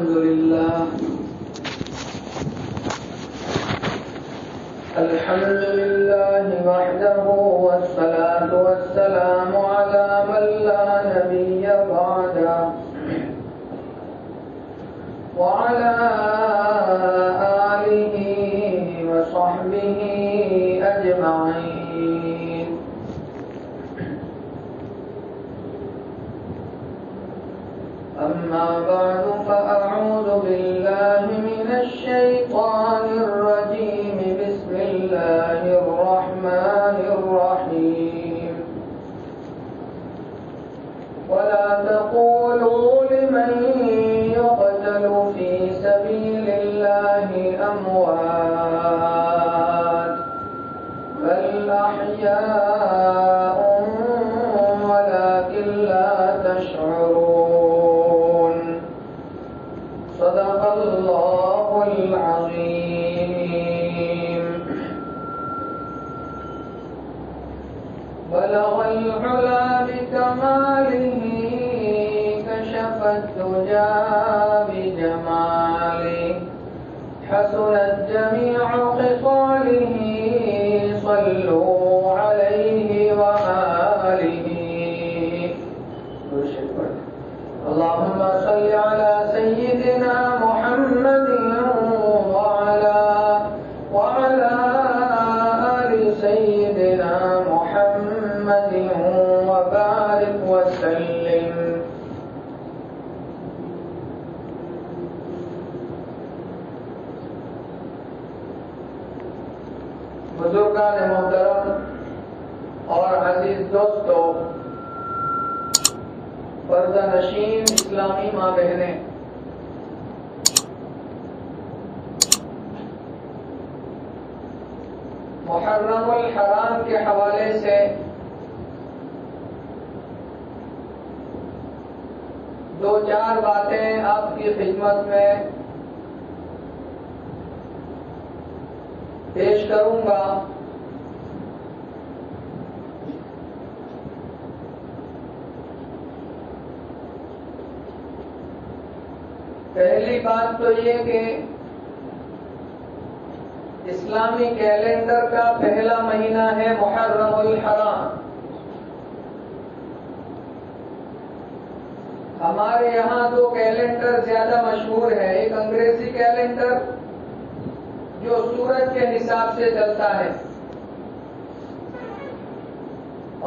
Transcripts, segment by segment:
الحمد لله وحده والصلاة والسلام على من لا نبي بعده وعلى آله وصحبه أجمعين. أما بعد فأعوذ بالله من الشيطان الرجيم. بسم الله الرحمن الرحيم. ولا تقولوا لمن يقتل في سبيل الله أموات بل أحياء ولكن لا تشعرون. صدق الله العظيم. بلغ العلا بكماله كشف الدجى بجماله حسنت جميع خصاله صلوا عليه وآله. اللهم صل على سيدنا محمد وعلى آل سيدنا محمد وبارك وسلم. بزرگان محترم اور عزیز دوستو، پردہ نشین اسلامی ماں بہنیں، محرم الحرام کے حوالے سے دو چار باتیں آپ کی خدمت میں پیش کروں گا. پہلی بات تو یہ کہ اسلامی کیلنڈر کا پہلا مہینہ ہے محرم الحرام. ہمارے یہاں دو کیلنڈر زیادہ مشہور ہے. ایک انگریزی کیلنڈر جو سورج کے حساب سے چلتا ہے،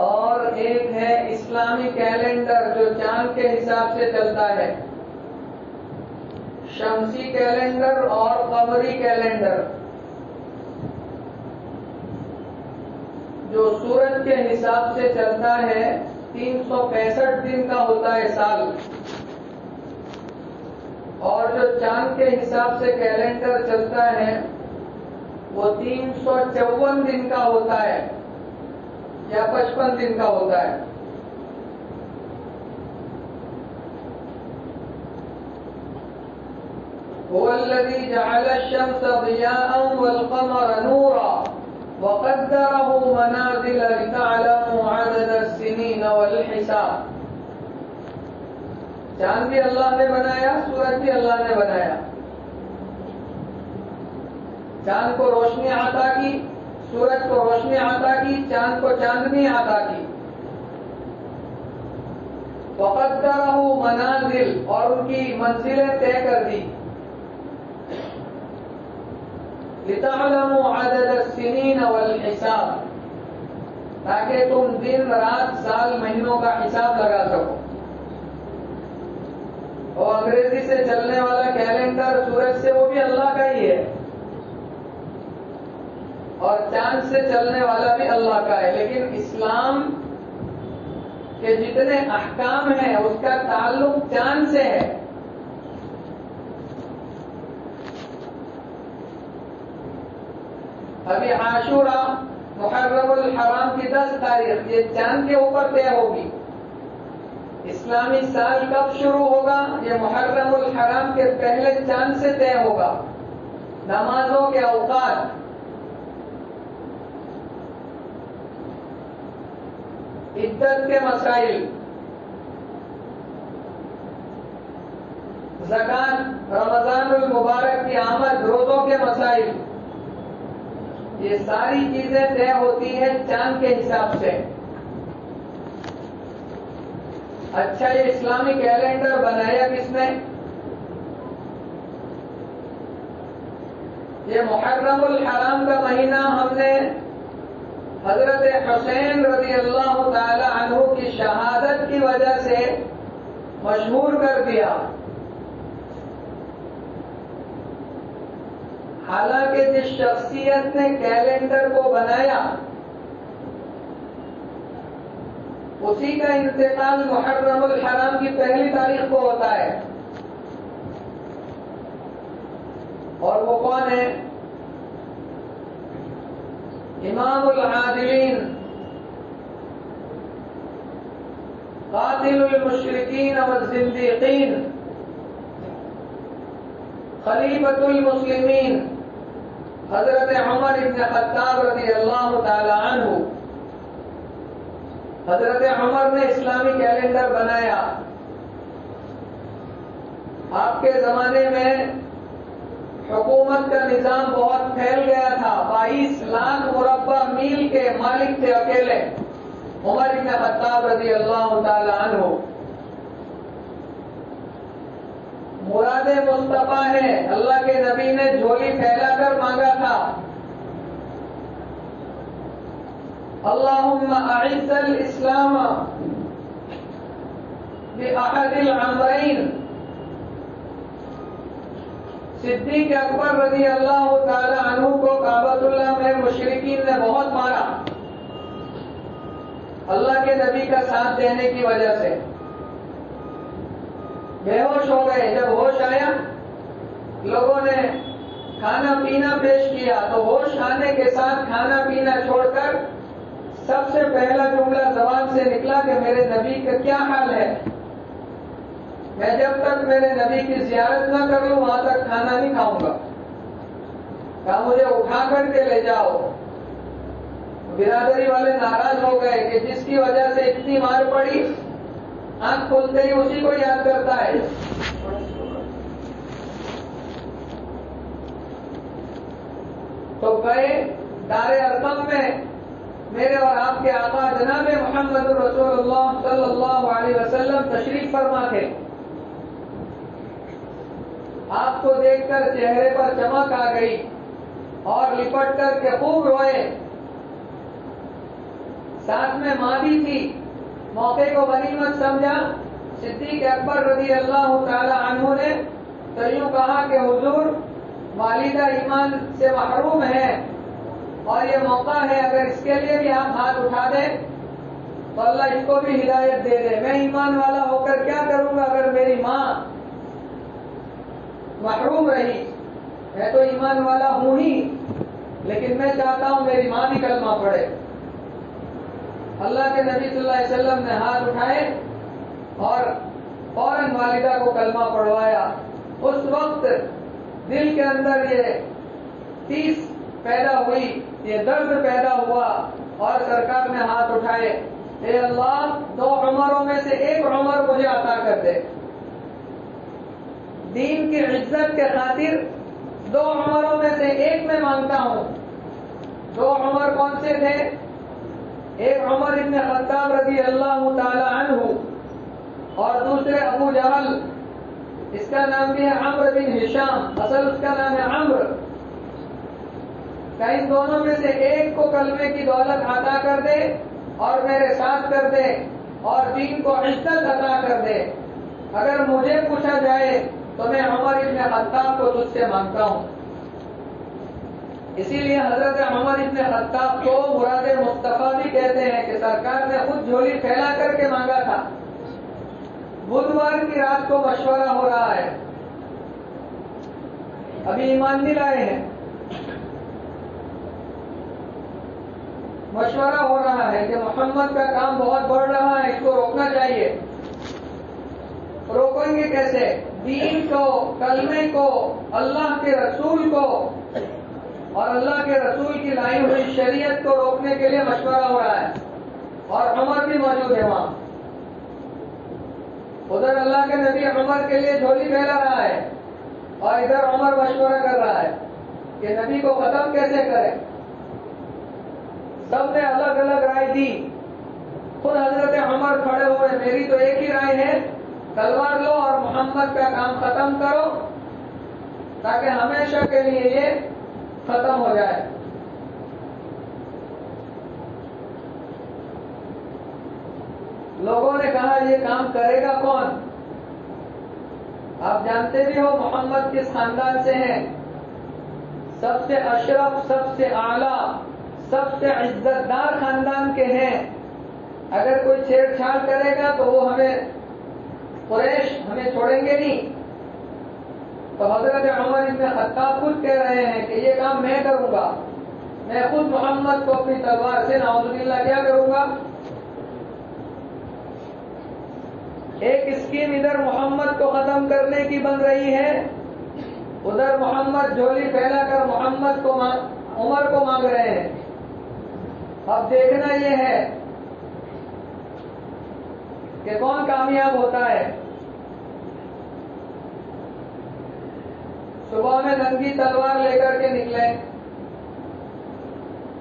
اور ایک ہے اسلامی کیلنڈر جو چاند کے حساب سے چلتا ہے. شمسی کیلنڈر اور قمری کیلنڈر جو سورج کے حساب سے چلتا ہے 365 دن کا ہوتا ہے سال، اور جو چاند کے حساب سے کیلنڈر چلتا ہے وہ 354 دن کا ہوتا ہے یا 55 دن کا ہوتا ہے. هو الذي جعل الشمس ضياء والقمر نورا وقدره منازل لتعلموا عدد السنين والحساب. چاند بھی اللہ نے بنایا، سورج بھی اللہ نے بنایا. چاند کو روشنی عطا کی، سورج کو روشنی عطا کی، چاند کو چاندنی عطا کی. وقدره منازل، اور ان کی منزلیں طے کر دی. لِتَعْلَمُوا عَدَدَ السِّنِينَ وَالْحِسَابِ، تاکہ تم دن رات سال مہینوں کا حساب لگا سکو. اور انگریزی سے چلنے والا کیلنڈر سورج سے، وہ بھی اللہ کا ہی ہے، اور چاند سے چلنے والا بھی اللہ کا ہے. لیکن اسلام کے جتنے احکام ہیں اس کا تعلق چاند سے ہے. ابھی عاشورہ محرم الحرام کی 10 تاریخ یہ چاند کے اوپر طے ہوگی. اسلامی سال کب شروع ہوگا؟ یہ محرم الحرام کے پہلے چاند سے طے ہوگا. نمازوں کے اوقات، عدت کے مسائل، زکات، رمضان المبارک کی آمد، روزوں کے مسائل، یہ ساری چیزیں طے ہوتی ہیں چاند کے حساب سے۔ اچھا، یہ اسلامی کیلنڈر بنایا کس نے؟ یہ محرم الحرام کا مہینہ ہم نے حضرت حسین رضی اللہ تعالی عنہ کی شہادت کی وجہ سے مشہور کر دیا۔ حالانکہ جس شخصیت نے کیلنڈر کو بنایا اسی کا انتقال محرم الحرام کی پہلی تاریخ کو ہوتا ہے، اور وہ کون ہے؟ امام العادلین، قاتل المشرکین والزندیقین، خلیفۃ المسلمین، حضرت عمر بن خطاب رضی اللہ تعالی عنہ۔ حضرت عمر نے اسلامی کیلنڈر بنایا۔ آپ کے زمانے میں حکومت کا نظام بہت پھیل گیا تھا، 22 لاکھ مربع میل کے مالک تھے اکیلے عمر بن خطاب رضی اللہ تعالی عنہ۔ مراد مصطفیٰ ہے، اللہ کے نبی نے جھولی پھیلا کر مانگا تھا، اللہم اعز الاسلام باحد العمرین۔ صدیق اکبر رضی اللہ تعالی عنہ کو کعبۃ اللہ میں مشرکین نے بہت مارا اللہ کے نبی کا ساتھ دینے کی وجہ سے، بے ہوش ہو گئے۔ جب ہوش آیا، لوگوں نے کھانا پینا پیش کیا تو ہوش آنے کے ساتھ کھانا پینا چھوڑ کر سب سے پہلا جملہ زبان سے نکلا کہ میرے نبی کا کیا حال ہے، میں جب تک میرے نبی کی زیارت نہ کر لوں وہاں تک کھانا نہیں کھاؤں گا۔ کہا مجھے اٹھا کر کے لے جاؤ۔ برادری والے ناراض ہو گئے کہ جس کی وجہ سے اتنی مار پڑی، آنکھ کھلتے ہی اسی کو یاد کرتا ہے۔ تو گئے دار ارقم میں، میرے اور آپ کے آقا جناب محمد رسول اللہ صلی اللہ علیہ وسلم تشریف فرما تھے۔ آپ کو دیکھ کر چہرے پر چمک آ گئی اور لپٹ کر کے خوب روئے۔ ساتھ میں ماں بھی تھی، موقع کو غنیمت سمجھا۔ صدیق اکبر رضی اللہ تعالی عنہ نے تو یوں کہا کہ حضور، والدہ ایمان سے محروم ہے اور یہ موقع ہے، اگر اس کے لیے بھی آپ ہاتھ اٹھا دیں تو اللہ اس کو بھی ہدایت دے دے۔ میں ایمان والا ہو کر کیا کروں گا اگر میری ماں محروم رہی؟ میں تو ایمان والا ہوں ہی، لیکن میں چاہتا ہوں میری ماں بھی کلمہ پڑھے۔ اللہ کے نبی صلی اللہ علیہ وسلم نے ہاتھ اٹھائے اور فوراً والدہ کو کلمہ پڑھوایا۔ اس وقت دل کے اندر یہ تیس پیدا ہوئی، یہ درد پیدا ہوا اور سرکار نے ہاتھ اٹھائے، اے اللہ، 2 عمروں میں سے ایک عمر مجھے عطا کر دے۔ دین کی عزت کے خاطر 2 عمروں میں سے ایک میں مانگتا ہوں۔ 2 عمر کون سے تھے؟ ایک عمر ابن خطاب رضی اللہ تعالی عنہ اور دوسرے ابو جہل، اس کا نام بھی ہے عمرو بن ہشام، اصل اس کا نام ہے عمرو۔ کہ ان دونوں میں سے ایک کو کلمے کی دولت عطا کر دے اور میرے ساتھ کر دے اور دین کو عزت عطا کر دے۔ اگر مجھے پوچھا جائے تو میں عمر ابن خطاب کو تجھ سے مانگتا ہوں۔ اسی لیے حضرت عمر ابن خطاب کو مراد مصطفیٰ بھی کہتے ہیں کہ سرکار نے خود جھولی پھیلا کر کے مانگا تھا۔ بدھوار کی رات کو مشورہ ہو رہا ہے، ابھی ایمان نہیں لائے ہیں، مشورہ ہو رہا ہے کہ محمد کا کام بہت بڑھ رہا ہے، اس کو روکنا چاہیے۔ روکیں گے کیسے؟ دین کو، کلمے کو، اللہ کے رسول کو اور اللہ کے رسول کی لائی ہوئی شریعت کو روکنے کے لیے مشورہ ہو رہا ہے، اور عمر بھی موجود ہے وہاں۔ ادھر اللہ کے نبی عمر کے لیے جھولی پھیلا رہا ہے اور ادھر عمر مشورہ کر رہا ہے کہ نبی کو ختم کیسے کرے. سب نے الگ الگ رائے دی. خود حضرت عمر کھڑے ہوئے, میری تو ایک ہی رائے ہے, تلوار لو اور محمد کا کام ختم کرو تاکہ ہمیشہ کے لیے یہ ختم ہو جائے. لوگوں نے کہا یہ کام کرے گا کون؟ آپ جانتے بھی ہو محمد کس خاندان سے ہیں, سب سے اشرف, سب سے اعلیٰ, سب سے عزت دار خاندان کے ہیں. اگر کوئی چھیڑ چھاڑ کرے گا تو وہ قریش ہمیں چھوڑیں گے نہیں. تو حضرت عمر ابن خطاب خود کہہ رہے ہیں کہ یہ کام میں کروں گا, میں خود محمد کو اپنی تلوار سے نعوذ باللہ کیا کروں گا. ایک اسکیم ادھر محمد کو ختم کرنے کی بن رہی ہے, ادھر محمد جھولی پھیلا کر محمد کو عمر کو مانگ رہے ہیں. اب دیکھنا یہ ہے کہ کون کامیاب ہوتا ہے. صبح میں ننگی تلوار لے کر کے نکلے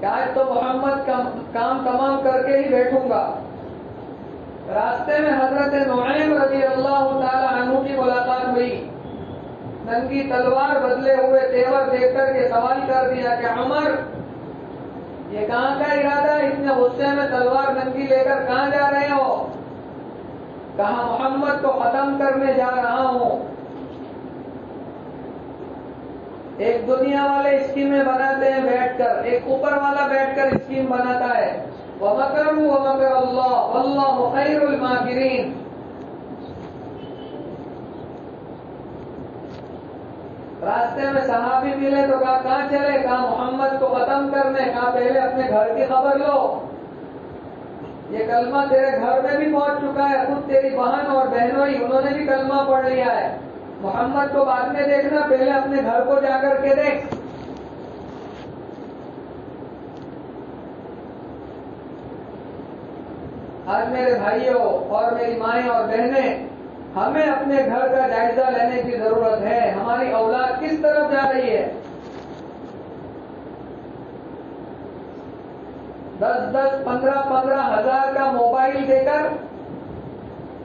کہ آج تو محمد کا کام تمام کر کے ہی بیٹھوں گا. راستے میں حضرت نعیم رضی اللہ تعالی عنہ کی ملاقات ہوئی. ننگی تلوار بدلے ہوئے تیور دیکھ کر کے سوال کر دیا کہ عمر یہ کہاں کا ارادہ, اتنے غصے میں تلوار ننگی لے کر کہاں جا رہے ہو؟ کہا محمد کو ختم کرنے جا رہا ہوں. ایک دنیا والے اسکیمیں بناتے ہیں بیٹھ کر, ایک اوپر والا بیٹھ کر اسکیم بناتا ہے. وَمَكَرُوا وَمَكَرَ اللَّهُ وَاللَّهُ خَيْرُ الْمَاكِرِينَ. راستے میں صحابی ملے تو کہا کہاں چلے؟ کہا محمد کو ختم کرنے. کہا پہلے اپنے گھر کی خبر لو, یہ کلمہ تیرے گھر میں بھی پہنچ چکا ہے, خود تیری بہن اور بہنوئی انہوں نے بھی کلمہ پڑھ لیا ہے. محمد کو بعد میں دیکھنا, پہلے اپنے گھر کو جا کر کے دیکھ. آج میرے بھائیوں اور میری مائیں اور بہنیں, ہمیں اپنے گھر کا جائزہ لینے کی ضرورت ہے. ہماری اولاد کس طرف جا رہی ہے؟ 10-10, 15-15 ہزار کا موبائل دے کر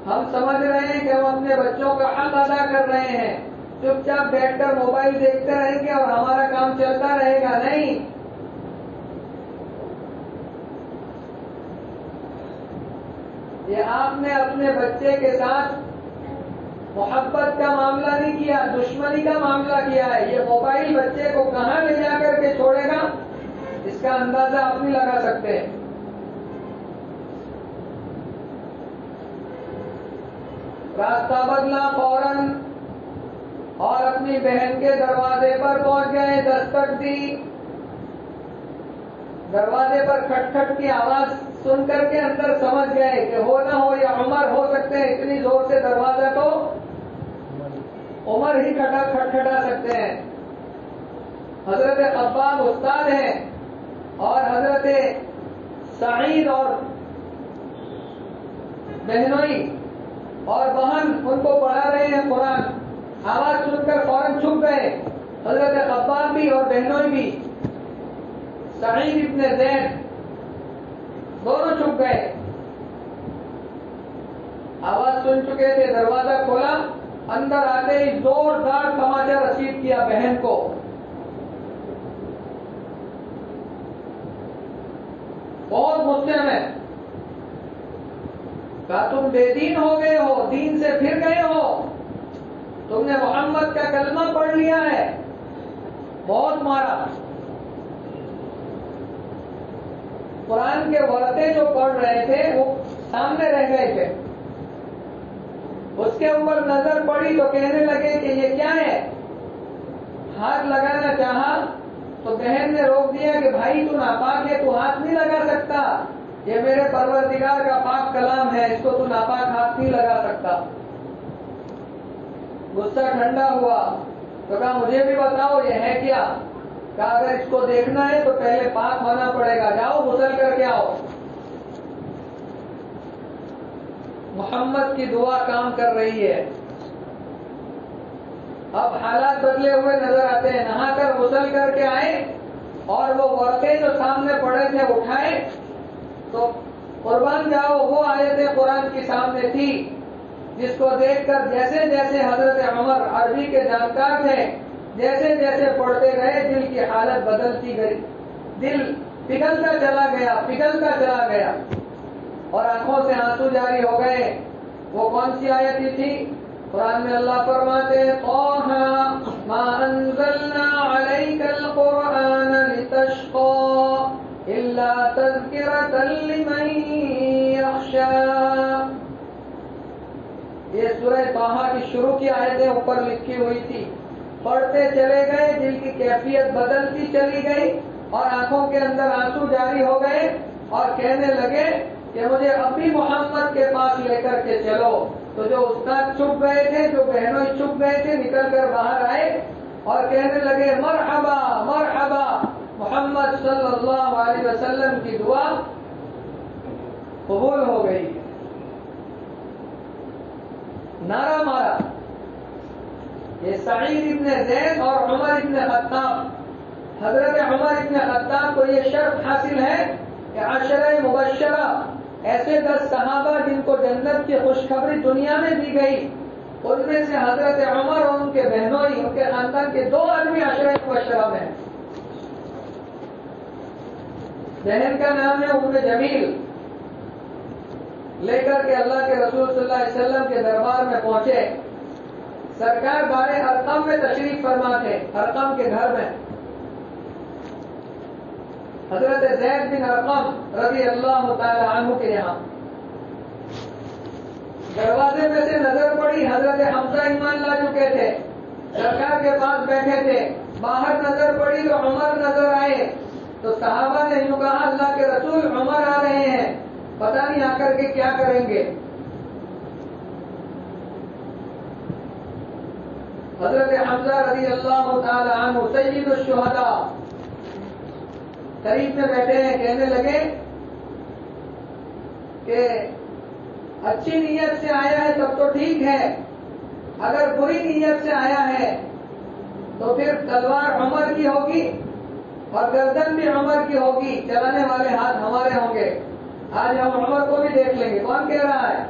ہم سمجھ رہے ہیں کہ ہم اپنے بچوں کا حق ادا کر رہے ہیں. چپ چاپ بیٹھ کر موبائل دیکھتے رہیں گے اور ہمارا کام چلتا رہے گا. نہیں, یہ آپ نے اپنے بچے کے ساتھ محبت کا معاملہ نہیں کیا, دشمنی کا معاملہ کیا ہے. یہ موبائل بچے کو کہاں لے جا کر کے چھوڑے گا اس کا اندازہ آپ نہیں لگا سکتے. راستہ بدلا فوراً اور اپنی بہن کے دروازے پر پہنچ گئے. دستک دی, دروازے پر کھٹ کھٹ کی آواز سن کر کے اندر سمجھ گئے کہ ہو نہ ہو یا عمر ہو سکتے ہیں. اتنی زور سے دروازہ تو عمر ہی کھٹکھٹا سکتے ہیں. حضرت خباب استاد ہیں اور حضرت سعید اور بہنوئی اور بہن ان کو پڑھا رہے ہیں قرآن. آواز سن کر فوراً چھپ گئے. حضرت خباب بھی اور بہنوئی بھی, سعید ابن زید دونوں چھپ گئے. آواز سن چکے تھے, دروازہ کھولا, اندر آتے ہی زوردار تماچا رسید کیا بہن کو. بہت غصے میں کہا تم بے دین ہو گئے ہو, دین سے پھر گئے ہو, تم نے محمد کا کلمہ پڑھ لیا ہے. بہت مارا. قرآن کے ورقے جو پڑھ رہے تھے وہ سامنے رہ گئے تھے. اس کے اوپر نظر پڑی تو کہنے لگے کہ یہ کیا ہے. ہاتھ لگانا چاہا تو بہن نے روک دیا کہ بھائی تو ناپاک ہے, تو ہاتھ نہیں لگا سکتا, یہ میرے پروردگار کا پاک کلام ہے, اس کو تو ناپاک ہاتھ نہیں لگا سکتا. غصہ ٹھنڈا ہوا تو کہا مجھے بھی بتاؤ یہ ہے کیا. کہا اگر اس کو دیکھنا ہے تو پہلے پاک ہونا پڑے گا, جاؤ غسل کر کے آؤ. محمد کی دعا کام کر رہی ہے. اب حالات بدلے ہوئے نظر آتے ہیں. نہا کر غسل کر کے آئے اور وہ ورقے جو سامنے پڑے تھے اٹھائے تو قربان جاؤ وہ آیتیں قرآن کی سامنے تھی جس کو دیکھ کر جیسے جیسے حضرت عمر عربی کے جانکار تھے جیسے جیسے پڑھتے گئے دل کی حالت بدلتی گئی. دل پگھلتا چلا گیا اور آنکھوں سے آنسو جاری ہو گئے. وہ کون سی آیت تھی؟ قرآن میں اللہ فرماتے ہیں طه ما انزلنا عليك القرآن لتشقى الا تذكرة لمن يخشى. یہ سورہ طه کی شروع کی آیتیں اوپر لکھی ہوئی تھی. پڑھتے چلے گئے دل کی کیفیت بدلتی چلی گئی اور آنکھوں کے اندر آنسو جاری ہو گئے اور کہنے لگے کہ مجھے اب بھی محمد کے پاس لے کر کے چلو. تو جو استاد چھپ گئے تھے جو بہنوں چھپ گئے تھے نکل کر باہر آئے اور کہنے لگے مرحبا مرحبا. محمد صلی اللہ علیہ وسلم کی دعا قبول ہو گئی. نعرہ مارا. یہ سعید ابن زید اور عمر ابن خطاب. حضرت عمر ابن خطاب کو یہ شرف حاصل ہے کہ عشرہ مبشرہ ایسے 10 صحابہ جن کو جنت کی خوشخبری دنیا میں دی گئی ان میں سے حضرت عمر اور ان کے بہنوئی ان کے خاندان کے 2 آدمی عشرہ مبشرہ میں. بہن کا نام ہے ام جمیل. لے کر کے اللہ کے رسول صلی اللہ علیہ وسلم کے دربار میں پہنچے. سرکار بارے ارقم میں تشریف فرما تھے. ارقم کے گھر میں حضرت زید بن ارقم رضی اللہ تعالی عنہ کے یہاں دروازے میں سے نظر پڑی. حضرت حمزہ ایمان لا چکے تھے سرکار کے پاس بیٹھے تھے. باہر نظر پڑی تو عمر نظر آئے تو صحابہ نے یوں کہا اللہ کے رسول عمر آ رہے ہیں پتہ نہیں آ کر کے کیا کریں گے. حضرت حمزہ رضی اللہ تعالی عنہ سید الشہداء قریب میں بیٹھے ہیں. کہنے لگے کہ اچھی نیت سے آیا ہے تب تو ٹھیک ہے اگر بری نیت سے آیا ہے تو پھر تلوار عمر کی ہوگی اور گردن بھی عمر کی ہوگی. چلانے والے ہاتھ ہمارے ہوں گے. آج ہم عمر کو بھی دیکھ لیں گے. کون کہہ رہا ہے؟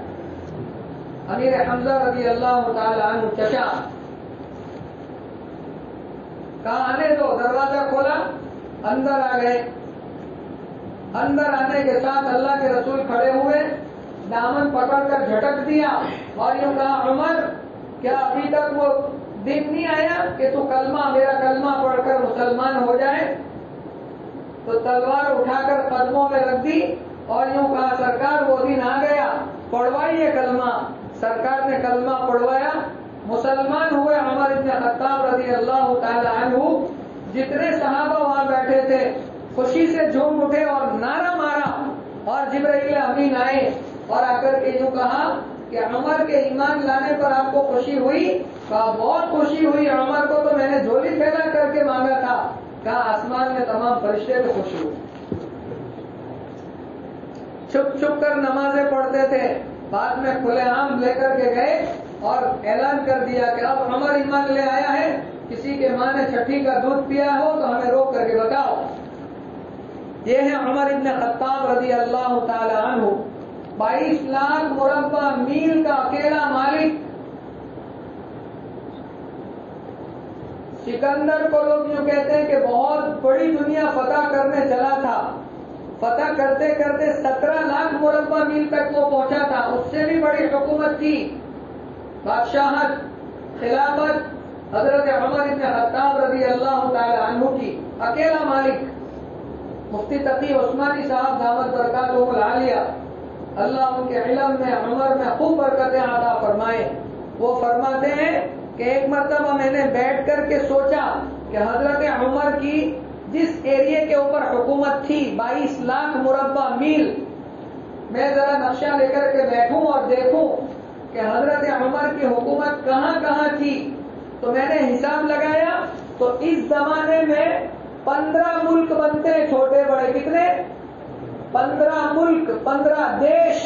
امیر حمزہ رضی اللہ تعالی عنہ چچا. کہا آنے دو. دروازہ کھولا اندر آ گئے. اندر آنے کے ساتھ اللہ کے رسول کھڑے ہوئے دامن پکڑ کر جھٹک دیا اور یوں کہا عمر کیا ابھی تک وہ دن نہیں آیا کہ تو میرا کلمہ پڑھ کر مسلمان ہو جائے؟ تو تلوار اٹھا کر قدموں میں رکھ دی اور یوں کہا سرکار وہ دن آ گیا پڑھوائیے کلمہ. سرکار نے کلمہ پڑھوایا. مسلمان ہوئے عمر بن خطاب رضی اللہ تعالی عنہ. جتنے صحابہ وہاں بیٹھے تھے خوشی سے جھوم اٹھے اور نعرہ مارا اور جبرائیل امین آئے اور آ کر کے یوں کہا کہ عمر کے ایمان لانے پر آپ کو خوشی ہوئی؟ کہا بہت خوشی ہوئی. عمر کو تو میں نے جھولی پھیلا کر کے مانگا تھا. کہا آسمان میں تمام فرشتے کو خوشی ہوئی. چھپ چھپ کر نمازیں پڑھتے تھے. بعد میں کھلے عام لے کر کے گئے اور اعلان کر دیا کہ اب عمر ایمان لے آیا ہے. کسی کے ماں نے چھٹی کا دودھ پیا ہو تو ہمیں روک کر کے بتاؤ. یہ ہے عمر ابن خطاب رضی اللہ تعالی عنہ. 22 لاکھ مربع میل کا اکیلا مالک. سکندر کو لوگ یوں کہتے ہیں کہ بہت بڑی دنیا فتح کرنے چلا تھا. فتح کرتے کرتے 17 لاکھ مربع میل تک وہ پہنچا تھا. اس سے بھی بڑی حکومت تھی. بادشاہت خلافت حضرت عمر بن خطاب رضی اللہ تعالی عنہ کی. اکیلا مالک. مفتی تقی عثمانی صاحب دامت برکاتہ العالیہ اللہ ان کے علم میں عمر میں خوب برکتیں عطا فرمائے. وہ فرماتے ہیں کہ ایک مرتبہ میں نے بیٹھ کر کے سوچا کہ حضرت عمر کی جس ایریے کے اوپر حکومت تھی 22 لاکھ مربع میل میں ذرا نقشہ لے کر کے بیٹھوں اور دیکھوں کہ حضرت عمر کی حکومت کہاں کہاں تھی. تو میں نے حساب لگایا تو اس زمانے میں 15 ملک بنتے چھوٹے بڑے. کتنے؟ 15 ملک 15 دیش.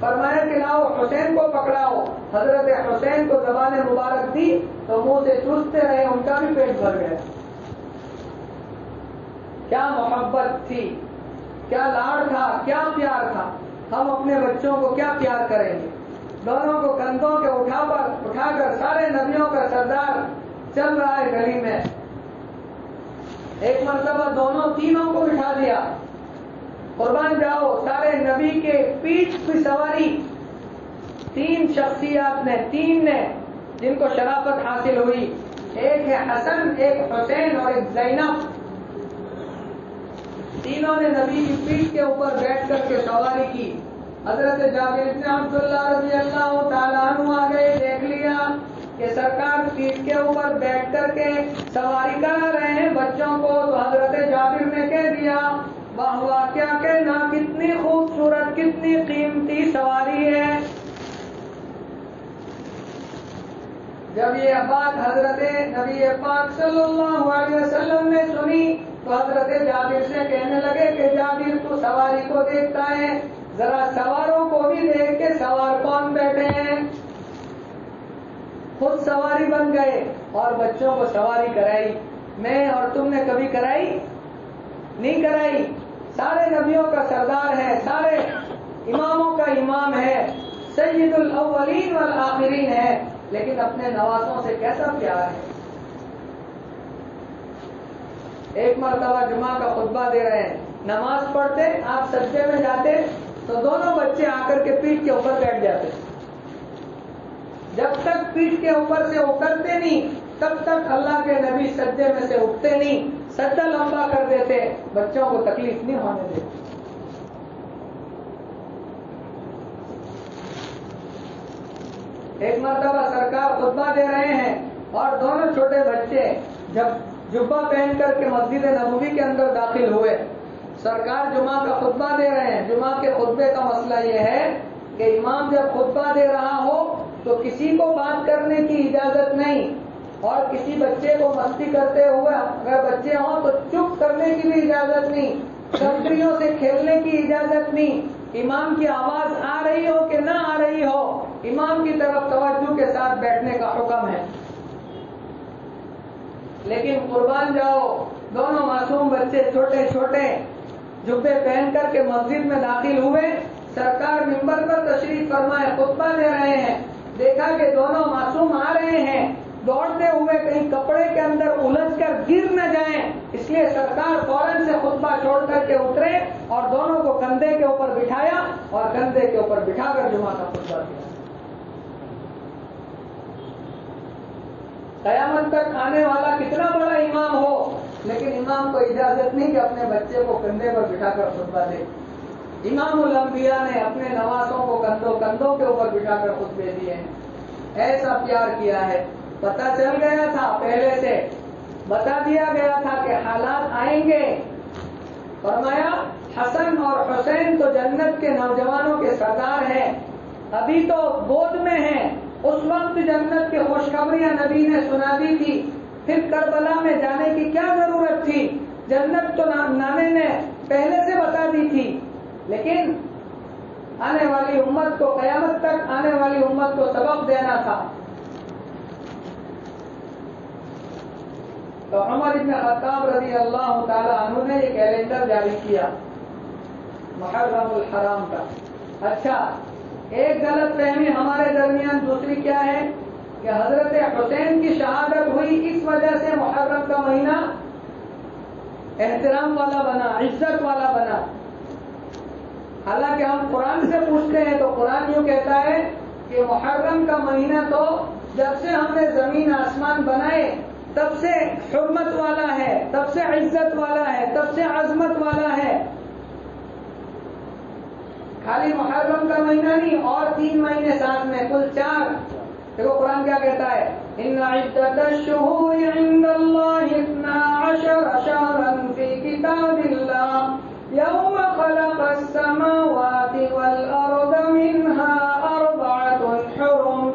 فرمایا کہ لاؤ حسین کو پکڑاؤ. حضرت حسین کو زبان مبارک دی تو منہ سے چوستے رہے, ان کا بھی پیٹ بھر گیا. کیا محبت تھی, کیا لاڑ تھا, کیا پیار تھا. ہم اپنے بچوں کو کیا پیار کریں گے. دونوں کو کندھوں کے اٹھا کر سارے نبیوں کا سردار چل رہا ہے گلی میں. ایک مرتبہ دونوں تینوں کو بٹھا دیا. قربان جاؤ, سارے نبی کے پیٹھ پہ سواری. تین شخصیات نے, تین نے جن کو شرافت حاصل ہوئی. ایک ہے حسن, ایک حسین اور ایک زینب. تینوں نے نبی کی پیٹھ کے اوپر بیٹھ کر کے سواری کی. حضرت جابر بن عبداللہ رضی اللہ تعالیٰ عنہ آ گئے, دیکھ لیا کہ سرکار پیٹھ کے اوپر بیٹھ کر کے سواری کرا رہے ہیں بچوں کو. تو حضرت جابر نے کہہ دیا, واہ واہ, کیا کہنا, کتنی خوبصورت, کتنی قیمتی سواری ہے. جب یہ بات حضرت نبی پاک صلی اللہ علیہ وسلم نے سنی تو حضرت جابر سے کہنے لگے کہ جابر, تو سواری کو دیکھتا ہے, ذرا سواروں کو بھی دیکھ کے سوار کون بیٹھے ہیں. خود سواری بن گئے اور بچوں کو سواری کرائی. میں اور تم نے کبھی کرائی؟ نہیں کرائی. سارے نبیوں کا سردار ہے, سارے اماموں کا امام ہے, سید الاولین والآخرین ہے, لیکن اپنے نوازوں سے کیسا پیار ہے. ایک مرتبہ جمعہ کا خطبہ دے رہے ہیں, نماز پڑھتے, آپ سجدے میں جاتے تو دونوں بچے آ کر کے پیٹھ کے اوپر بیٹھ جاتے. جب تک پیٹھ کے اوپر سے اترتے نہیں تب تک اللہ کے نبی سجدے میں سے اٹھتے نہیں, سجدہ لمبا کر دیتے, بچوں کو تکلیف نہیں ہونے دیتے. ایک مرتبہ سرکار خطبہ دے رہے ہیں اور دونوں چھوٹے بچے جب جبہ پہن کر کے مسجد نبوی کے اندر داخل ہوئے. سرکار جمعہ کا خطبہ دے رہے ہیں. جمعہ کے خطبے کا مسئلہ یہ ہے کہ امام جب خطبہ دے رہا ہو تو کسی کو بات کرنے کی اجازت نہیں, اور کسی بچے کو مستی کرتے ہوئے اگر بچے ہوں تو چپ کرنے کی بھی اجازت نہیں, چھتریوں سے کھیلنے کی اجازت نہیں. امام کی آواز آ رہی ہو کہ نہ آ رہی ہو, امام کی طرف توجہ کے ساتھ بیٹھنے کا حکم ہے. لیکن قربان جاؤ, دونوں معصوم بچے چھوٹے چھوٹے جبے پہن کر کے مسجد میں داخل ہوئے. سرکار منبر پر تشریف فرمائے, خطبہ دے رہے ہیں. دیکھا کہ دونوں معصوم آ رہے ہیں, دوڑتے ہوئے کہیں کپڑے کے اندر الجھ کر گر نہ جائیں, اس لیے سرکار فوراً سے خطبہ چھوڑ کر کے اترے اور دونوں کو کندھے کے اوپر بٹھایا اور کندھے کے اوپر بٹھا کر جمعہ کا خطبہ دیا. قیامت تک آنے والا کتنا بڑا امام ہو, لیکن امام کو اجازت نہیں کہ اپنے بچے کو کندھے پر بٹھا کر خطبہ دے. امام الانبیاء نے اپنے نوازوں کو کندھوں کے اوپر بٹھا کر خطبے دیے ہیں. ایسا پیار کیا ہے. پتہ چل گیا تھا, پہلے سے بتا دیا گیا تھا کہ حالات آئیں گے. فرمایا حسن اور حسین تو جنت کے نوجوانوں کے سردار ہیں, ابھی تو گود میں ہیں. اس وقت جنت کی خوشخبریاں نبی نے سنا دی تھی, پھر کربلا میں جانے کی کیا ضرورت تھی. جنت تو نانے نے پہلے سے بتا دی تھی, لیکن آنے والی امت کو, قیامت تک آنے والی امت کو سبق دینا تھا. تو عمر بن خطاب رضی اللہ تعالی عنہ نے یہ کیلنڈر جاری کیا محرم الحرام کا. اچھا, ایک غلط فہمی ہمارے درمیان دوسری کیا ہے کہ حضرت حسین کی شہادت ہوئی, اس وجہ سے محرم کا مہینہ احترام والا بنا, عزت والا بنا. حالانکہ ہم قرآن سے پوچھتے ہیں تو قرآن یوں کہتا ہے کہ محرم کا مہینہ تو جب سے ہم نے زمین آسمان بنائے تب سے حرمت والا ہے, تب سے عزت والا ہے, تب سے عظمت والا ہے. خالی محرم کا مہینہ نہیں, اور 3 مہینے ساتھ میں, کل 4. دیکھو قرآن کیا کہتا ہے, ان عدت الشہور عند اللہ 12 شہرا فی کتاب اللہ یوم خلق السماوات والارض منها 4 حرم.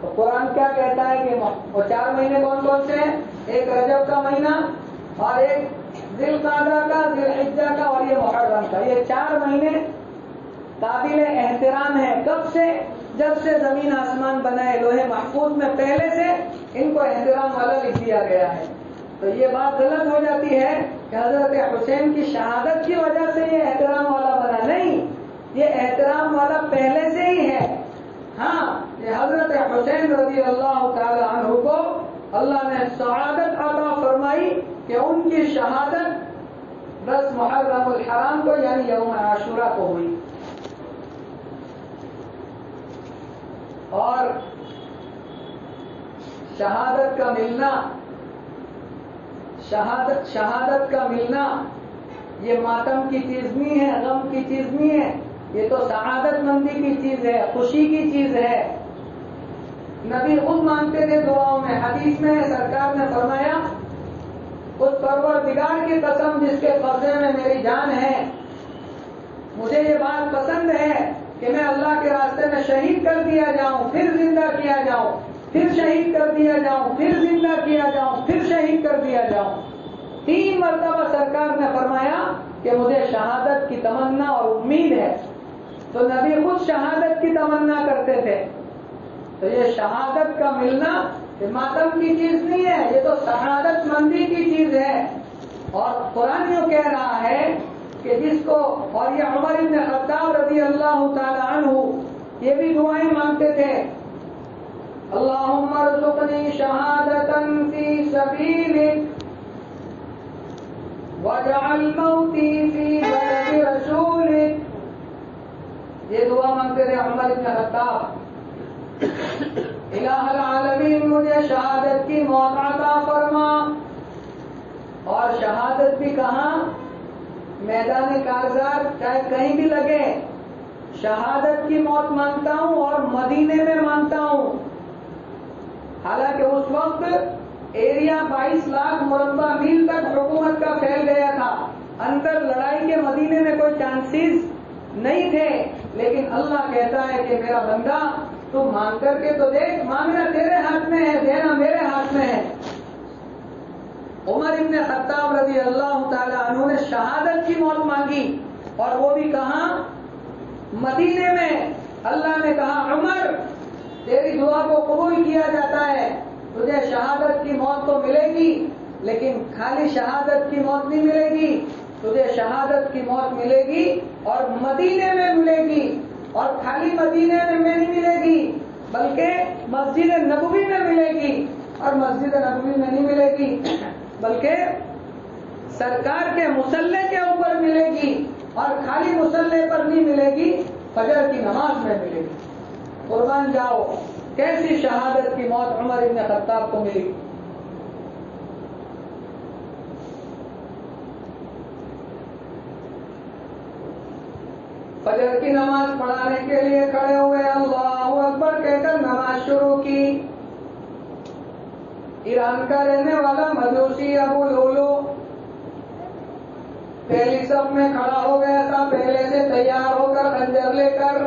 تو قرآن کیا کہتا ہے کہ وہ 4 مہینے کون کون سے ہیں؟ ایک رجب کا مہینہ اور ایک ذی القعدہ کا, ذی الحجہ کا اور یہ محرم کا. یہ 4 مہینے قابل احترام ہے. کب سے؟ جب سے زمین آسمان بنائے لوہے محفوظ میں پہلے سے ان کو احترام والا لکھ دیا گیا ہے. تو یہ بات غلط ہو جاتی ہے کہ حضرت حسین کی شہادت کی وجہ سے یہ احترام والا بنا. نہیں، یہ احترام والا پہلے سے ہی ہے. ہاں، یہ حضرت حسین رضی اللہ تعالی عنہ کو اللہ نے سعادت عطا فرمائی کہ ان کی شہادت 10 محرم الحرام کو یعنی یوم عاشورہ کو ہوئی. اور شہادت کا ملنا یہ ماتم کی چیز نہیں ہے، غم کی چیز نہیں ہے، یہ تو سعادت مندی کی چیز ہے، خوشی کی چیز ہے. نبی خود مانگتے تھے دعاؤں میں. حدیث میں سرکار نے فرمایا اس پروردگار کی قسم جس کے قبضے میں میری جان ہے، مجھے یہ بات پسند ہے کہ میں اللہ کے راستے میں شہید کر دیا جاؤں، پھر زندہ کیا جاؤں، پھر شہید کر دیا جاؤں، پھر زندہ کیا جاؤں، پھر شہید کر دیا جاؤں. 3 مرتبہ سرکار نے فرمایا کہ مجھے شہادت کی تمنا اور امید ہے. تو نبی خود شہادت کی تمنا کرتے تھے. تو یہ شہادت کا ملنا یہ ماتم کی چیز نہیں ہے، یہ تو سعادت مندی کی چیز ہے. اور قرآن یوں کہہ رہا ہے کہ جس کو، اور یہ عمر بن خطاب رضی اللہ تعالی عنہ یہ بھی دعائیں مانگتے تھے، اللہم ارزقنی شہادتا فی سبیلک واجعل موتی فی بلد رسولک. یہ دعا مانگتے تھے عمر بن خطاب، الہ العالمین مجھے شہادت کی موت عطا فرما. اور شہادت بھی کہاں؟ میدان کارزار، چاہے کہیں بھی لگے. شہادت کی موت مانگتا ہوں اور مدینے میں مانگتا ہوں. حالانکہ اس وقت ایریا 22 لاکھ مربع میل تک حکومت کا پھیل گیا تھا. اندر لڑائی کے مدینے میں کوئی چانسز نہیں تھے. لیکن اللہ کہتا ہے کہ میرا بندہ تو مانگ کر کے تو دیکھ، مانگنا تیرے ہاتھ میں ہے، دینا میرے ہاتھ میں ہے. عمر بن خطاب رضی اللہ تعالی عنہ نے شہادت کی موت مانگی، اور وہ بھی کہاں؟ مدینے میں. اللہ نے کہا عمر تیری دعا کو قبول کیا جاتا ہے، تجھے شہادت کی موت تو ملے گی، لیکن خالی شہادت کی موت نہیں ملے گی، تجھے شہادت کی موت ملے گی اور مدینے میں ملے گی. اور خالی مدینے میں نہیں ملے گی بلکہ مسجد نبوی میں ملے گی. اور مسجد نبوی میں نہیں ملے گی بلکہ سرکار کے مصلی کے اوپر ملے گی. اور خالی مصلی پر نہیں ملے گی، فجر کی نماز میں ملے گی. قربان جاؤ کیسی شہادت کی موت عمر بن خطاب کو ملی. فجر کی نماز پڑھانے کے لیے کھڑے ہوئے، اللہ اکبر کہہ کر نماز شروع کی. ایران کا رہنے والا مجوسی ابو لولو پہلی صف میں کھڑا ہو گیا تھا. پہلے سے تیار ہو کر خنجر لے کر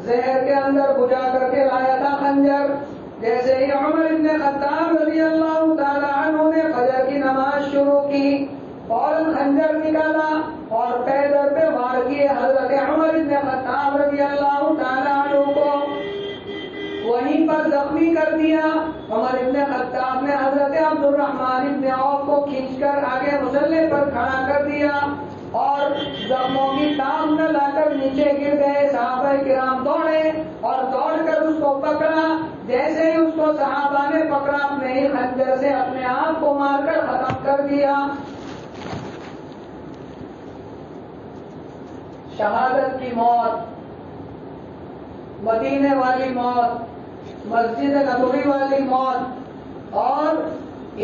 زہر کے اندر بجھا کر کے لایا تھا خنجر. جیسے ہی عمر بن خطاب رضی اللہ تعالی عنہ نے فجر کی نماز شروع کی، فوراً خنجر نکالا اور پیدر پہ وار کیے. حضرت عمر بن خطاب رضی اللہ تعالی عنہ کو وہیں پر زخمی کر دیا. عمر بن خطاب نے حضرت عبد الرحمن بن عوف کو کھینچ کر آگے مصلی پر کھڑا کر دیا اور زخموں کی تاب نہ لا کر نیچے گر گئے. صحابہ کرام دوڑے اور دوڑ کر اس کو پکڑا. جیسے ہی اس کو صحابہ نے پکڑا، اپنے ہی خنجر سے اپنے آپ کو مار کر ختم کر دیا. شہادت کی موت، مدینے والی موت، مسجد نبوی والی موت، اور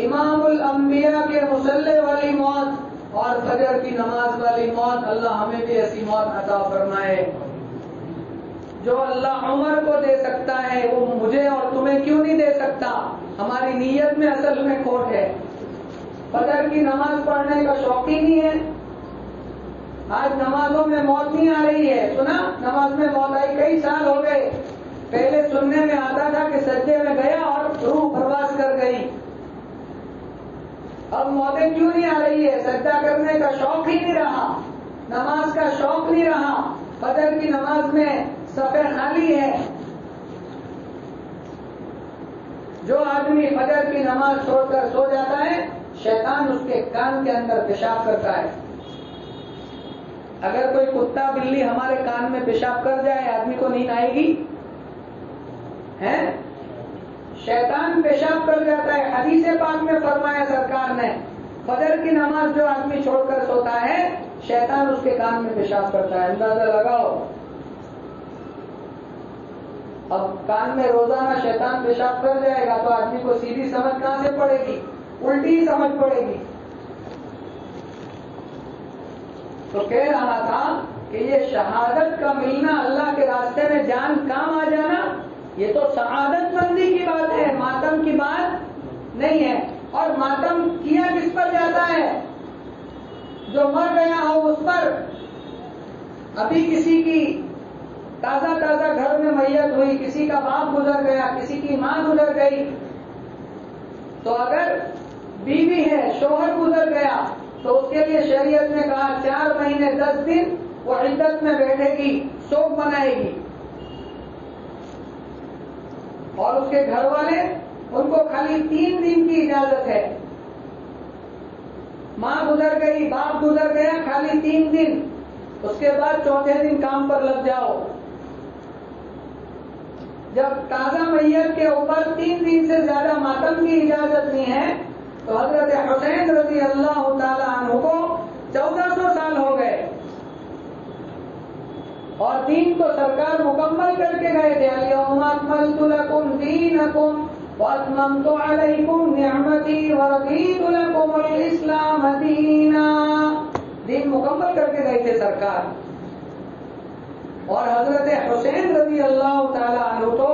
امام الانبیاء کے مصلی والی موت، اور فجر کی نماز والی موت. اللہ ہمیں بھی ایسی موت عطا فرمائے. جو اللہ عمر کو دے سکتا ہے وہ مجھے اور تمہیں کیوں نہیں دے سکتا؟ ہماری نیت میں اصل میں کھوٹ ہے. فجر کی نماز پڑھنے کا شوق ہی نہیں ہے. آج نمازوں میں موت نہیں آ رہی ہے. سنا نماز میں موت آئی، کئی سال ہو گئے. پہلے سننے میں آتا تھا کہ سجدے میں گیا اور روح پرواز کر گئی. اب موتیں کیوں نہیں آ رہی ہے؟ سجدہ کرنے کا شوق ہی نہیں رہا، نماز کا شوق نہیں رہا. فجر کی نماز میں صفیں خالی ہے. جو آدمی فجر کی نماز چھوڑ کر سو جاتا ہے شیطان اس کے کان کے اندر پیشاب کرتا ہے. اگر کوئی کتا بلی ہمارے کان میں پیشاب کر جائے آدمی کو نیند آئے گی؟ شیطان پیشاب کر جاتا ہے. حدیث پاک میں فرمایا سرکار نے فجر کی نماز جو آدمی چھوڑ کر سوتا ہے شیطان اس کے کان میں پیشاب کرتا ہے. اندازہ لگاؤ. اب کان میں روزانہ شیطان پیشاب کر جائے گا تو آدمی کو سیدھی سمجھ کہاں سے پڑے گی؟ الٹی ہی سمجھ پڑے گی. تو کہہ رہا تھا کہ یہ شہادت کا ملنا، اللہ کے راستے میں جان کام آ جانا، یہ تو سعادت مندی کی بات ہے، ماتم کی بات نہیں ہے. اور ماتم کیا کس پر جاتا ہے؟ جو مر گیا ہو اس پر. ابھی کسی کی تازہ گھر میں میت ہوئی، کسی کا باپ گزر گیا، کسی کی ماں گزر گئی، تو اگر بیوی ہے شوہر گزر گیا تو اس کے لیے شریعت نے کہا 4 مہینے 10 دن وہ عدت میں بیٹھے گی، شوق منائے گی. اور اس کے گھر والے ان کو خالی 3 دن کی اجازت ہے. ماں گزر گئی، باپ گزر گیا، خالی 3 دن. اس کے بعد 4تھے دن کام پر لگ جاؤ. جب تازہ میت کے اوپر 3 دن سے زیادہ ماتم کی اجازت نہیں ہے تو حضرت حسین رضی اللہ تعالی عنہ کو 1400 سال ہو گئے اور دین کو سرکار مکمل کر کے گئے تھے. الیوم اکملت لکم دینکم واتممت علیکم نعمتی ورضیت لکم الاسلام دینا. دین مکمل کر کے گئے تھے سرکار. اور حضرت حسین رضی اللہ تعالی عنہ تو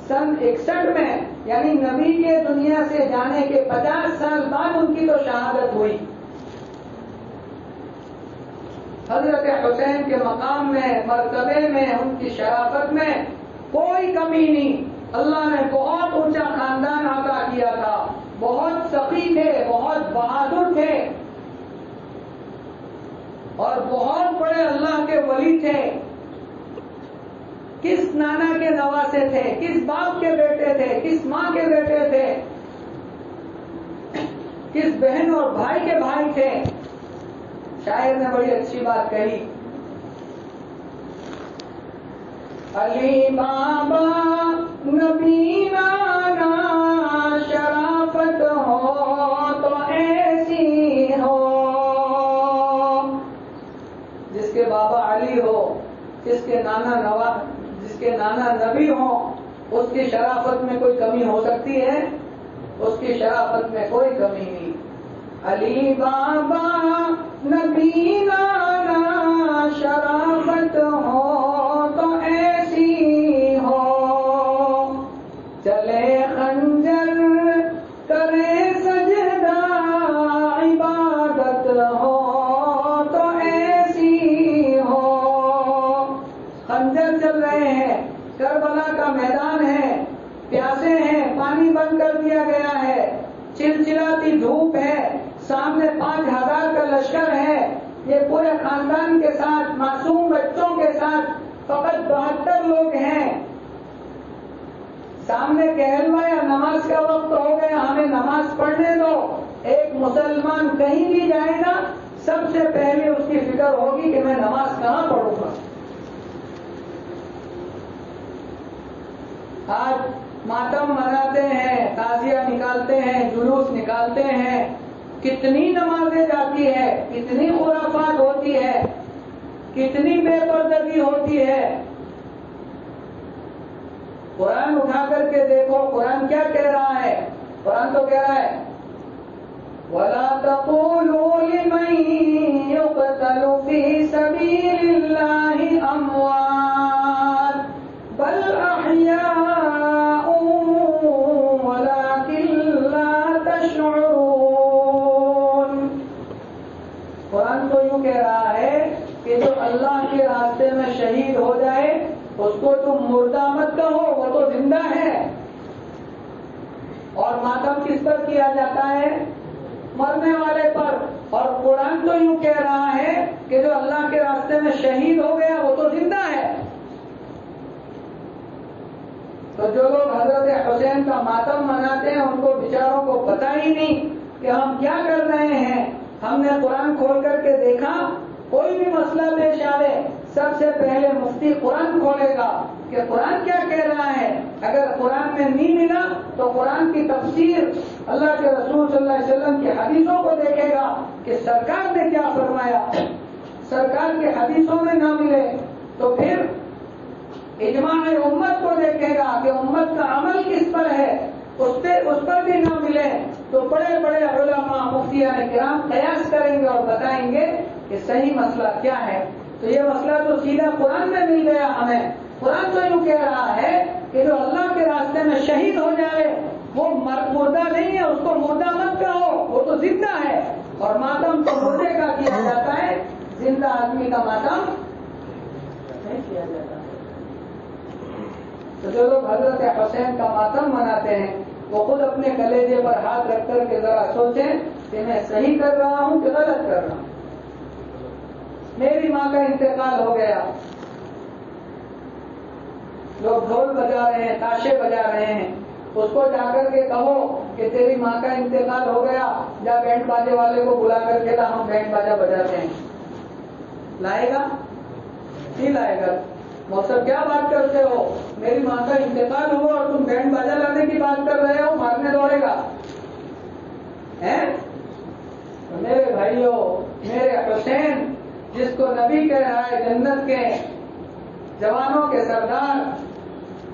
سن 61 میں یعنی نبی کے دنیا سے جانے کے 50 سال بعد ان کی تو شہادت ہوئی. حضرت حسین کے مقام میں، مرتبے میں، ان کی شرافت میں کوئی کمی نہیں. اللہ نے بہت اونچا خاندان عطا کیا تھا، بہت سخی تھے، بہت بہادر تھے اور بہت بڑے اللہ کے ولی تھے. کس نانا کے نواسے تھے، کس باپ کے بیٹے تھے، کس ماں کے بیٹے تھے، کس بہن اور بھائی کے بھائی تھے. شاعر نے بڑی اچھی بات کہی، علی بابا نبی نانا شرافت ہو تو ایسی ہو. جس کے بابا علی ہو، جس کے نانا نبی ہوں، اس کی شرافت میں کوئی کمی ہو سکتی ہے؟ اس کی شرافت میں کوئی کمی نہیں. علی بابا نبی نانا شرافت ہو تو ایسی ہو، چلے خنجر کرے سجدہ عبادت ہو تو ایسی ہو. خنجر چل رہے ہیں، کربلا کا میدان ہے، پیاسے ہیں، پانی بند کر دیا گیا ہے، چلچلاتی دھوپ ہے، سامنے 5000 کا لشکر ہے. یہ پورے خاندان کے ساتھ، معصوم بچوں کے ساتھ فقط 72 لوگ ہیں. سامنے کہلوا یا نماز کا وقت ہو گیا، ہمیں نماز پڑھنے دو. ایک مسلمان کہیں بھی جائے گا سب سے پہلے اس کی فکر ہوگی کہ میں نماز کہاں پڑھوں گا. آج ماتم مناتے ہیں، تعزیہ نکالتے ہیں، جلوس نکالتے ہیں، کتنی نمازیں جاتی ہے، کتنی خرافات ہوتی ہے، کتنی بے پردگی ہوتی ہے. قرآن اٹھا کر کے دیکھو قرآن کیا کہہ رہا ہے. قرآن تو کہہ رہا ہے وَلَا تَقُولُوا لِمَن يُقْتَلُ فِي سَبِيلِ اللَّهِ أَمْوَاتٌ بَلْ أَحْيَاءٌ وَلَكِن لَّا تَشْعُرُونَ. قرآن تو یوں کہہ رہا ہے کہ جو اللہ کے راستے میں شہید ہو جائے اس کو تم مردہ مت کہو، وہ تو زندہ ہے. اور ماتم کس پر کیا جاتا ہے؟ مرنے والے پر. اور قرآن تو یوں کہہ رہا ہے کہ جو اللہ کے راستے میں شہید ہو گیا وہ تو زندہ ہے. تو جو لوگ حضرت حسین کا ماتم مناتے ہیں ان کو بیچاروں کو پتہ ہی نہیں کہ ہم کیا کر رہے ہیں. ہم نے قرآن کھول کر کے دیکھا, کوئی بھی مسئلہ پیش آئے سب سے پہلے مفتی قرآن کھولے گا کہ قرآن کیا کہہ رہا ہے. اگر قرآن میں نہیں ملا تو قرآن کی تفسیر, اللہ کے رسول صلی اللہ علیہ وسلم کی حدیثوں کو دیکھے گا کہ سرکار نے کیا فرمایا. سرکار کے حدیثوں میں نہ ملے تو پھر اجماع امت کو دیکھے گا کہ امت کا عمل کس پر ہے, اس پر بھی نہ ملے تو بڑے بڑے علماء مفتیان کرام قیاس کریں گے اور بتائیں گے کہ صحیح مسئلہ کیا ہے. تو یہ مسئلہ تو سیدھا قرآن میں مل گیا ہمیں. قرآن تو یوں کہہ رہا ہے کہ جو اللہ کے راستے میں شہید ہو جائے وہ مردہ نہیں ہے, اس کو مردہ مت کہو, وہ تو زندہ ہے. اور ماتم تو مردے کا کیا جاتا ہے, زندہ آدمی کا ماتم نہیں کیا جاتا. تو جو لوگ حضرت حسین کا ماتم مناتے ہیں وہ خود اپنے کلیجے پر ہاتھ رکھ کر کے ذرا سوچیں کہ میں صحیح کر رہا ہوں کہ غلط کر رہا ہوں. میری ماں کا انتقال ہو گیا, لوگ ڈھول بجا رہے ہیں, تاشے بجا رہے ہیں, اس کو جا کر کے کہو کہ تیری ماں کا انتقال ہو گیا, جا بینڈ باجے والے کو بلا کر کے لا, ہم بینڈ باجا بجاتے ہیں. لائے گا نہیں لائے گا. مقصد کیا بات کرتے ہو, میری ماں کا انتقال ہوا اور تم بینڈ باجا لانے کی بات کر رہے ہو, مارنے دوڑے گا. میرے بھائیوں, میرے حسین جس کو نبی کہہ رہا ہے جنت کے جوانوں کے سردار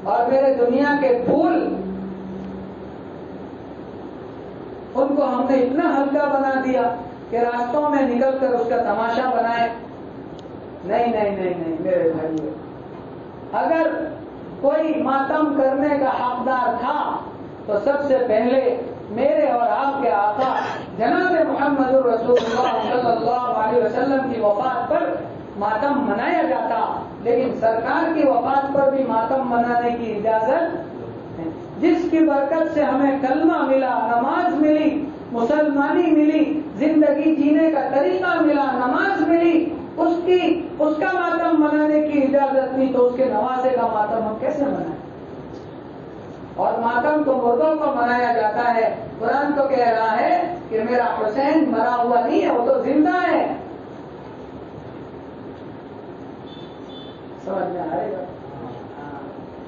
اور میرے دنیا کے پھول, ان کو ہم نے اتنا ہلکا بنا دیا کہ راستوں میں نکل کر اس کا تماشا بنائے. نہیں نہیں نہیں نہیں میرے بھائیوں, اگر کوئی ماتم کرنے کا حقدار تھا تو سب سے پہلے میرے اور آپ کے آقا جناب محمد رسول اللہ صلی اللہ علیہ وسلم کی وفات پر ماتم منایا جاتا. لیکن سرکار کی وفات پر بھی ماتم منانے کی اجازت ہے. جس کی برکت سے ہمیں کلمہ ملا, نماز ملی, مسلمانی ملی, زندگی جینے کا طریقہ ملا, نماز ملی, اس کا ماتم منانے کی اجازت نہیں تو اس کے نوازے کا ماتم ہم کیسے منائیں. اور ماتم تو مردوں کو منایا جاتا ہے. قرآن تو کہہ رہا ہے کہ میرا حسین مرا ہوا نہیں ہے, وہ تو زندہ ہے. سمجھ میں آئے گا.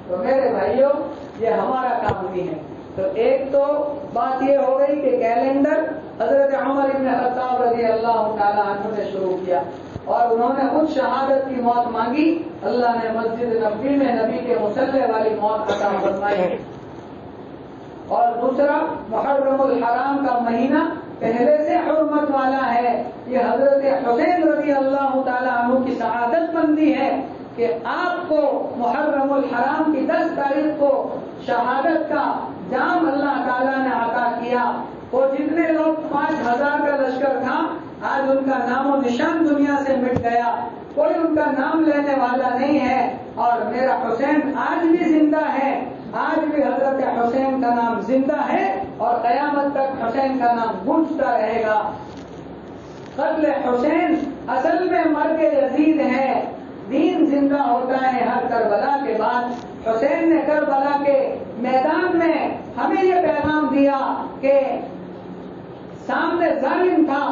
تو میرے بھائیوں, یہ ہمارا کام نہیں ہے. تو ایک تو بات یہ ہو گئی کہ کیلنڈر حضرت عمر بن خطاب رضی اللہ تعالی عنہ نے شروع کیا اور انہوں نے خود شہادت کی موت مانگی. اللہ نے مسجد نبوی میں نبی کے مصلی والی موت عطا فرمائی. اور دوسرا, محرم الحرام کا مہینہ پہلے سے حرمت والا ہے. یہ حضرت حسین رضی اللہ تعالی عنہ کی سعادت مندی ہے کہ آپ کو محرم الحرام کی 10 تاریخ کو شہادت کا جام اللہ تعالیٰ نے عطا کیا. وہ جتنے لوگ 5000 کا لشکر تھا, آج ان کا نام و نشان دنیا سے مٹ گیا, کوئی ان کا نام لینے والا نہیں ہے. اور میرا حسین آج بھی زندہ ہے, آج بھی حضرت حسین کا نام زندہ ہے اور قیامت تک حسین کا نام گونجتا رہے گا. قتل حسین اصل میں مرگ یزید ہے. دین زندہ ہوتا ہے ہر کربلا کے بعد. حسین نے کربلا کے میدان میں ہمیں یہ پیغام دیا کہ سامنے ظالم تھا,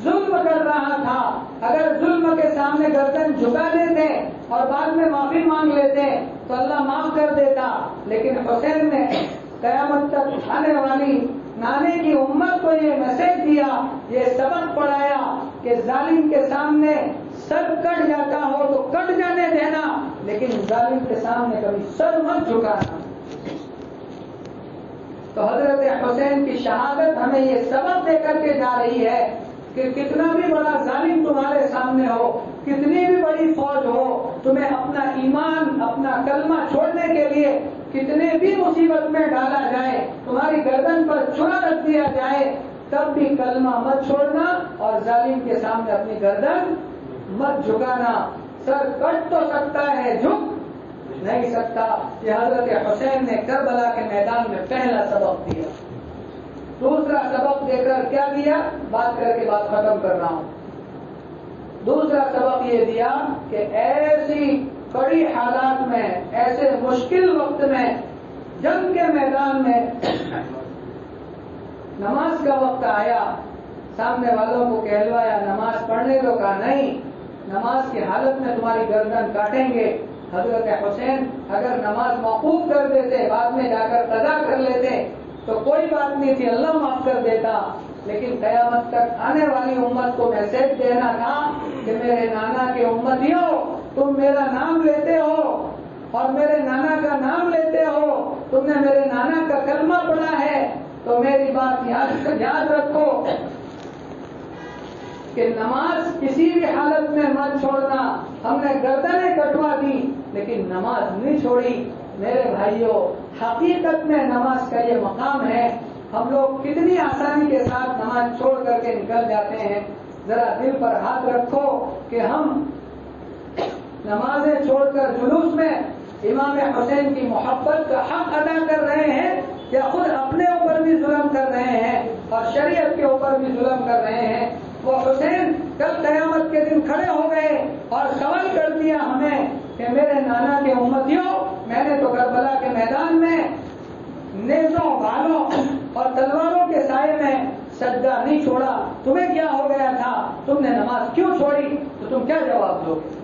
ظلم کر رہا تھا, اگر ظلم کے سامنے گردن جھکا دیتے اور بعد میں معافی مانگ لیتے تو اللہ معاف کر دیتا. لیکن حسین نے قیامت تک آنے والی نانے کی امت کو یہ میسج دیا, یہ سبق پڑھایا کہ ظالم کے سامنے سر کٹ جاتا ہو تو کٹ جانے دینا, لیکن ظالم کے سامنے کبھی سر مت جھکانا. تو حضرت حسین کی شہادت ہمیں یہ سبق دے کر کے جا رہی ہے کہ کتنا بھی بڑا ظالم تمہارے سامنے ہو, کتنی بھی بڑی فوج ہو, تمہیں اپنا ایمان, اپنا کلمہ چھوڑنے کے لیے کتنے بھی مصیبت میں ڈالا جائے, تمہاری گردن پر چھرا رکھ دیا جائے, تب بھی کلمہ مت چھوڑنا اور ظالم کے سامنے اپنی گردن مت جھکانا. سر کٹ تو سکتا ہے, جھک نہیں سکتا. یہ حضرت حسین نے کربلا کے میدان میں پہلا سبق دیا. دوسرا سبق دے کر کیا دیا؟ بات کر کے بات ختم کر رہا ہوں. دوسرا سبق یہ دیا کہ ایسی کڑی حالات میں، ایسے مشکل وقت میں، جنگ کے میدان میں نماز کا وقت آیا، سامنے والوں کو کہلوایا نماز پڑھنے کو، کہا نہیں، نماز کی حالت میں تمہاری گردن کاٹیں گے. حضرت حسین اگر نماز موقوف کر دیتے، بعد میں جا کر قضا کر لیتے تو کوئی بات نہیں تھی، اللہ معاف کر دیتا. لیکن قیامت تک آنے والی امت کو میسج دینا تھا کہ میرے نانا کے امتیوں، تم میرا نام لیتے ہو اور میرے نانا کا نام لیتے ہو، تم نے میرے نانا کا کلمہ پڑھا ہے، تو میری بات یاد رکھو کہ نماز کسی بھی حالت میں مت چھوڑنا. ہم نے گردنیں کٹوا دی لیکن نماز نہیں چھوڑی. میرے بھائیوں، حقیقت میں نماز کا یہ مقام ہے. ہم لوگ کتنی آسانی کے ساتھ نماز چھوڑ کر کے نکل جاتے ہیں. ذرا دل پر ہاتھ رکھو کہ ہم نمازیں چھوڑ کر جلوس میں امام حسین کی محبت کا حق ادا کر رہے ہیں، یا خود اپنے اوپر بھی ظلم کر رہے ہیں اور شریعت کے اوپر بھی ظلم کر رہے ہیں. وہ حسین کل قیامت کے دن کھڑے ہو گئے اور سوال کر دیا ہمیں کہ میرے نانا کے امتیوں، میں نے تو کربلا کے میدان میں نیزوں، بھالوں اور تلواروں کے سائے میں سجدہ نہیں چھوڑا، تمہیں کیا ہو گیا تھا؟ تم نے نماز کیوں چھوڑی؟ تو تم کیا جواب دو گے؟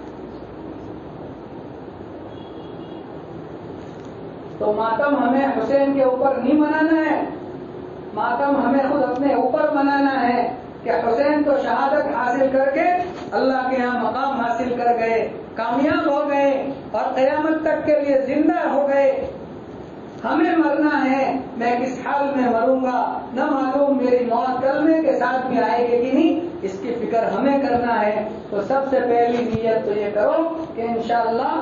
تو ماتم ہمیں حسین کے اوپر نہیں منانا ہے، ماتم ہمیں خود اپنے اوپر منانا ہے کہ حسین تو شہادت حاصل کر کے اللہ کے یہاں مقام حاصل کر گئے، کامیاب ہو گئے اور قیامت تک کے لیے زندہ ہو گئے. ہمیں مرنا ہے، میں کس حال میں مروں گا نہ معلوم، میری موت کلمے کے ساتھ بھی آئے گی کہ نہیں، اس کی فکر ہمیں کرنا ہے. تو سب سے پہلی نیت تو یہ کرو کہ انشاءاللہ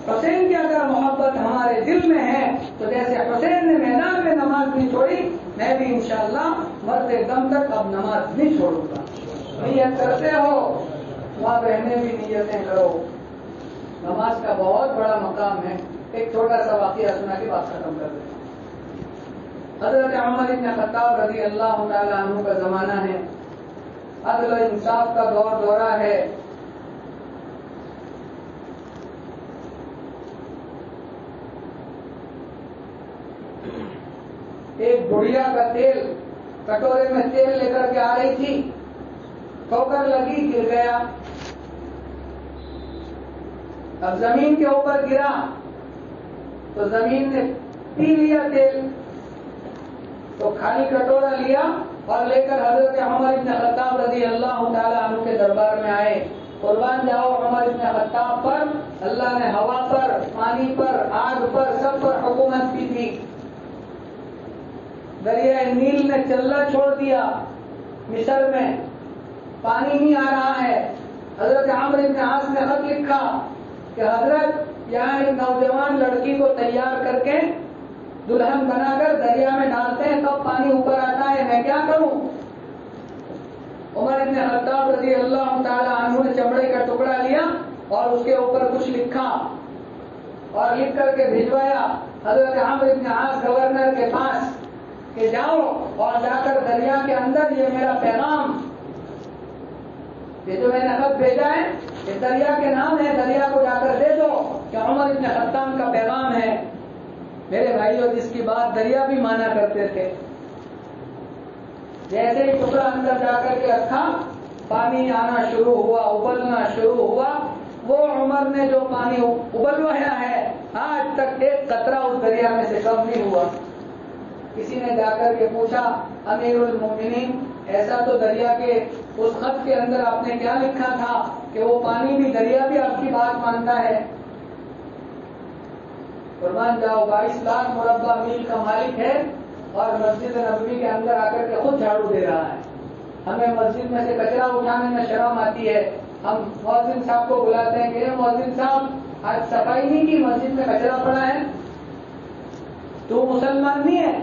حسین کی اگر محبت ہمارے دل میں ہے تو جیسے حسین نے میدان میں نماز نہیں چھوڑی، میں بھی انشاءاللہ مرتے دم تک اب نماز نہیں چھوڑوں گا. نیت کرتے ہو، وہاں رہنے بھی نیتیں کرو. نماز کا بہت بڑا مقام ہے. ایک چھوٹا سا واقعہ سنا کے بات ختم کر دیں. حضرت عمر بن خطاب رضی اللہ تعالیٰ عنہ کا زمانہ ہے، عدل و انصاف کا دورہ ہے. ایک بڑھیا کا تیل کٹورے میں تیل لے کر کے آ رہی تھی، ٹھوکر لگی، گر گیا. اب زمین کے اوپر گرا تو زمین نے پی لیا تیل، تو خالی کٹورا لیا اور لے کر حضرت عمر بن خطاب رضی اللہ تعالیٰ عنہ کے دربار میں آئے. قربان جاؤ عمر بن خطاب پر اللہ نے ہوا پر، پانی پر، آگ پر، سب پر حکومت کی تھی. دریائے نیل نے چلنا چھوڑ دیا، مصر میں پانی نہیں آ رہا ہے. حضرت عمرو بن عاص نے خط لکھا کہ حضرت یہاں ایک نوجوان لڑکی کو تیار کر کے دلہن بنا کر دریا میں ڈالتے ہیں تب پانی اوپر آتا ہے، میں کیا کروں؟ عمر بن خطاب رضی اللہ تعالی عنہ نے چمڑے کا ٹکڑا لیا اور اس کے اوپر کچھ لکھا اور لکھ کر کے بھجوایا حضرت عمرو بن عاص گورنر کے پاس کہ جاؤ اور جا کر دریا کے اندر یہ میرا پیغام، یہ جو میں نے خط بھیجا ہے یہ دریا کے نام ہے، دریا کو جا کر دے دو کہ عمر بن خطاب کا پیغام ہے. میرے بھائیوں، جس کی بات دریا بھی مانا کرتے تھے، جیسے ہی ٹکڑا اندر جا کر کے رکھا، پانی آنا شروع ہوا، ابلنا شروع ہوا. وہ عمر نے جو پانی ابلوایا ہے آج تک ایک قطرہ اس دریا میں سے کم نہیں ہوا. کسی نے جا کر کے پوچھا امیر المومنین، ایسا تو دریا کے اس خط کے اندر آپ نے کیا لکھا تھا کہ وہ پانی بھی، دریا بھی آپ کی بات مانتا ہے؟ قربان جاؤ، 22 لاکھ مربع میل کا مالک ہے اور مسجد نبوی کے اندر آ کر کے خود جھاڑو دے رہا ہے. ہمیں مسجد میں سے کچرا اٹھانے میں شرم آتی ہے. ہم مؤذن صاحب کو بلاتے ہیں کہ مؤذن صاحب آج صفائی نہیں کی، مسجد میں کچرا پڑا ہے. تو مسلمان نہیں ہے؟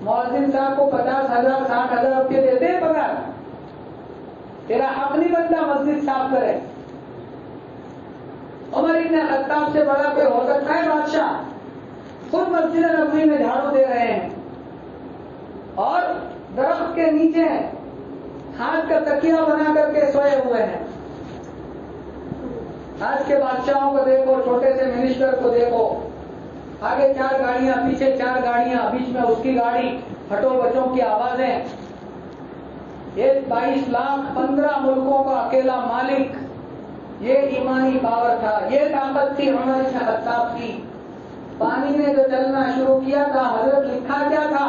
مؤذن صاحب کو 50,000 60,000 روپئے دیتے ہیں پگار، تیرا حق نہیں بنتا مسجد صاف کرے. عمر بن خطاب سے بڑا کوئی ہو سکتا ہے بادشاہ؟ خود مسجد نبوی میں جھاڑو دے رہے ہیں. اور درخت کے نیچے ہاتھ کا تکیہ بنا کر کے سوئے ہوئے ہیں. آج کے بادشاہوں کو دیکھو, چھوٹے سے منسٹر کو دیکھو, آگے 4 گاڑیاں, پیچھے 4 گاڑیاں, بیچ میں اس کی گاڑی, ہٹو بچوں کی آوازیں. یہ 22 لاکھ 15 ملکوں کا اکیلا مالک. یہ ایمانی پاور تھا, یہ طاقت تھی عمر بن خطاب کی. پانی نے جو چلنا شروع کیا تھا, حضرت لکھا کیا تھا؟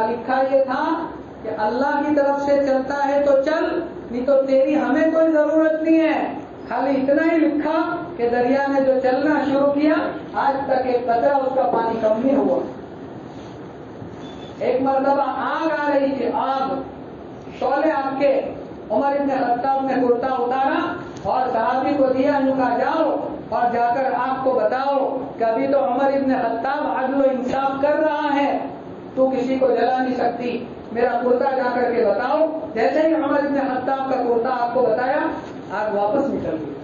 لکھا یہ تھا کہ اللہ کی طرف سے چلتا ہے تو چل, نہیں تو تیری ہمیں کوئی ضرورت نہیں ہے. خالی اتنا ہی لکھا کہ دریا نے جو چلنا شروع کیا, آج تک ایک قطرہ اس کا پانی کم نہیں ہوا. ایک مرتبہ آگ آ رہی تھی, آگ, شعلے آگ کے. عمر بن خطاب نے کرتا اتارا اور صحابی کو دیا, کہا جاؤ اور جا کر آپ کو بتاؤ کہ ابھی تو عمر بن خطاب عدل و انصاف کر رہا ہے, تو کسی کو جلا نہیں سکتی, میرا کرتا جا کر کے بتاؤ. جیسے ہی عمر بن خطاب کا کرتا آپ کو بتایا, آگ واپس نکل گئی.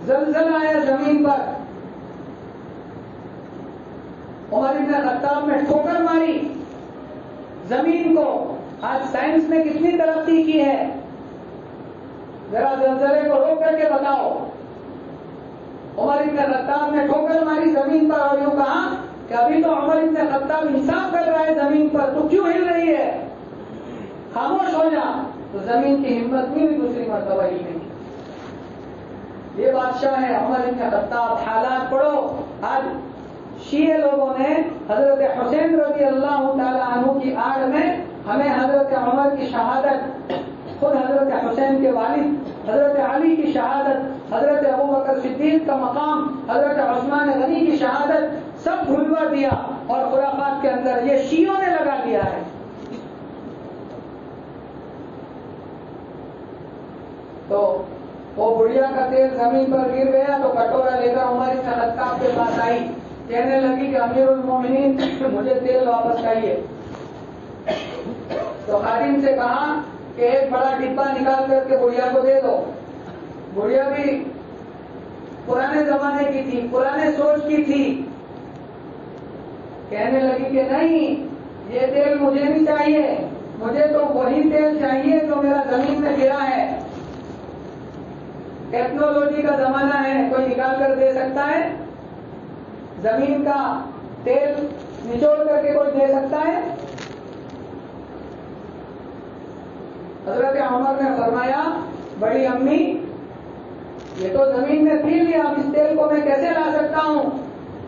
زلزلہ آیا زمین پر, عمر بن خطاب نے ٹھوکر ماری زمین کو. آج سائنس نے کتنی ترقی کی ہے, ذرا زلزلے کو روک کر کے بتاؤ. عمر بن خطاب نے ٹھوکر ماری زمین پر اور یوں کہا کہ ابھی تو عمر بن خطاب انصاف کر رہا ہے زمین پر, تو کیوں ہل رہی ہے, خاموش ہو جا. تو زمین کی ہمت نہیں ہوئی دوسری مرتبہ ہلنے کی. یہ بادشاہ ہے عمر بن خطاب. حالات پڑھو. آج شیعہ لوگوں نے حضرت حسین رضی اللہ تعالی عنہ کی آڑ میں ہمیں حضرت عمر کی شہادت, خود حضرت حسین کے والد حضرت علی کی شہادت, حضرت ابوبکر صدیق کا مقام, حضرت عثمان غنی کی شہادت سب بھلوا دیا اور خرافات کے اندر یہ شیعوں نے لگا دیا ہے. تو وہ بڑھیا کا تیل زمین پر گر گیا تو کٹورا لے کر عمر بن خطاب کے پاس آئی, کہنے لگی کہ امیر المومنین مجھے تیل واپس چاہیے. تو خادم سے کہا کہ ایک بڑا ڈبہ نکال کر کے بڑھیا کو دے دو. بڑھیا بھی پرانے زمانے کی تھی, پرانے سوچ کی تھی. کہنے لگی کہ نہیں, یہ تیل مجھے نہیں چاہیے, مجھے تو وہی تیل چاہیے جو میرا زمین میں گرا ہے. ٹیکنالوجی کا زمانہ ہے, کوئی نکال کر دے سکتا ہے؟ زمین کا تیل نچوڑ کر کے کوئی دے سکتا ہے؟ حضرت عمر نے فرمایا, بڑی امی یہ تو زمین میں پی لیا, اب اس تیل کو میں کیسے لا سکتا ہوں؟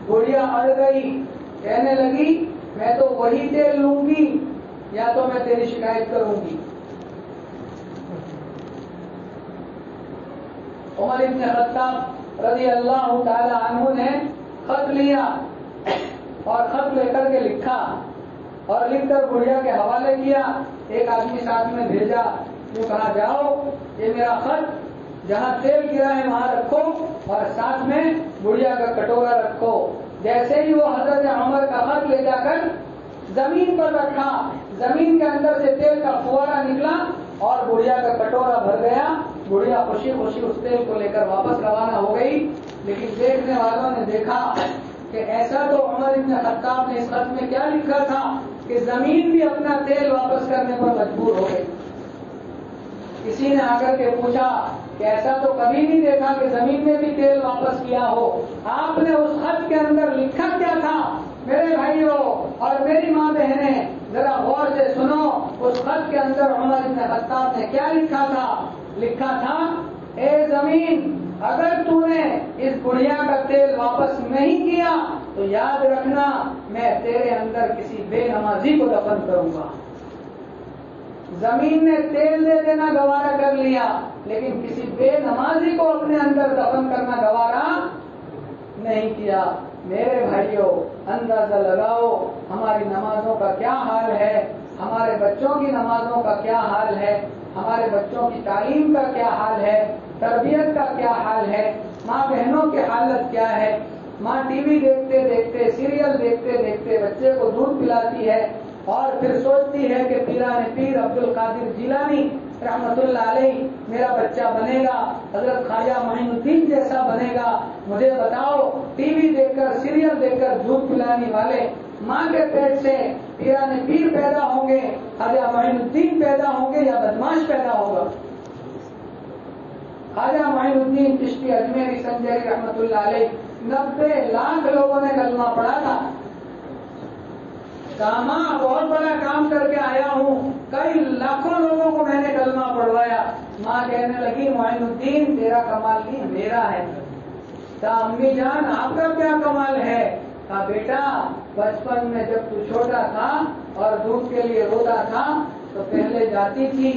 بڑھیا اڑ گئی, کہنے لگی میں تو وہی تیل لوں گی یا تو میں تیری شکایت کروں گی. عمر بن خطاب رضی اللہ تعالی عنہ نے خط لیا اور خط لے کر کے لکھا اور لکھ کر بڑھیا کے حوالے کیا. ایک آدمی ساتھ میں بھیجا, جو کہا جاؤ یہ میرا خط, جہاں تیل گرا ہے وہاں رکھو اور ساتھ میں بڑھیا کا کٹورا رکھو. جیسے ہی وہ حضرت عمر کا خط لے جا کر زمین پر رکھا, زمین کے اندر سے تیل کا فوارہ نکلا اور بڑھیا کا کٹورا بھر گیا. بڑھیا خوشی خوشی اس تیل کو لے کر واپس روانہ ہو گئی. لیکن دیکھنے والوں نے دیکھا کہ ایسا تو عمر بن خطاب نے اس خط میں کیا لکھا تھا کہ زمین بھی اپنا تیل واپس کرنے پر مجبور ہو گئی. کسی نے آ کر کے پوچھا کہ ایسا تو کبھی نہیں دیکھا کہ زمین نے بھی تیل واپس کیا ہو, آپ نے اس خط کے اندر لکھا کیا تھا؟ میرے بھائیوں اور میری ماں بہنیں ذرا غور سے سنو, اس خط کے اندر عمر بن خطاب نے کیا لکھا تھا؟ لکھا تھا, اے زمین اگر تو نے اس بڑھیا کا تیل واپس نہیں کیا تو یاد رکھنا میں تیرے اندر کسی بے نمازی کو دفن کروں گا. زمین نے تیل دے دینا گوارا کر لیا, لیکن کسی بے نمازی کو اپنے اندر دفن کرنا گوارا نہیں کیا. میرے بھائیوں اندازہ لگاؤ ہماری نمازوں کا کیا حال ہے, ہمارے بچوں کی نمازوں کا کیا حال ہے, ہمارے بچوں کی تعلیم کا کیا حال ہے, تربیت کا کیا حال ہے, ماں بہنوں کی حالت کیا ہے. ماں ٹی وی دیکھتے دیکھتے, سیریل دیکھتے دیکھتے بچے کو دودھ پلاتی ہے اور پھر سوچتی ہے کہ پیران پیر عبد القادر جیلانی رحمت اللہ علیہ میرا بچہ بنے گا, حضرت خواجہ معین الدین جیسا بنے گا؟ مجھے بتاؤ، ٹی وی دیکھ کر، سیریل دیکھ کر دودھ پلانے والے ماں کے پیٹ سے پیرانے پیر پیدا ہوں گے، خواجہ معین الدین پیدا ہوں گے یا بدماش پیدا ہوگا؟ خواجہ معین الدین چشتی اجمیری سنجری رحمت اللہ علیہ 90 لاکھ لوگوں نے کلمہ پڑھا تھا. کاما بہت بڑا کام کر کے آیا ہوں، کئی لاکھوں لوگوں کو میں نے کلمہ پڑھوایا. ماں کہنے لگی معین الدین تیرا کمال نہیں میرا ہے. کہا امی جان آپ کا کیا کمال ہے؟ کہا بیٹا بچپن میں جب تو چھوٹا تھا اور دودھ کے لیے روتا تھا تو پہلے جاتی تھی،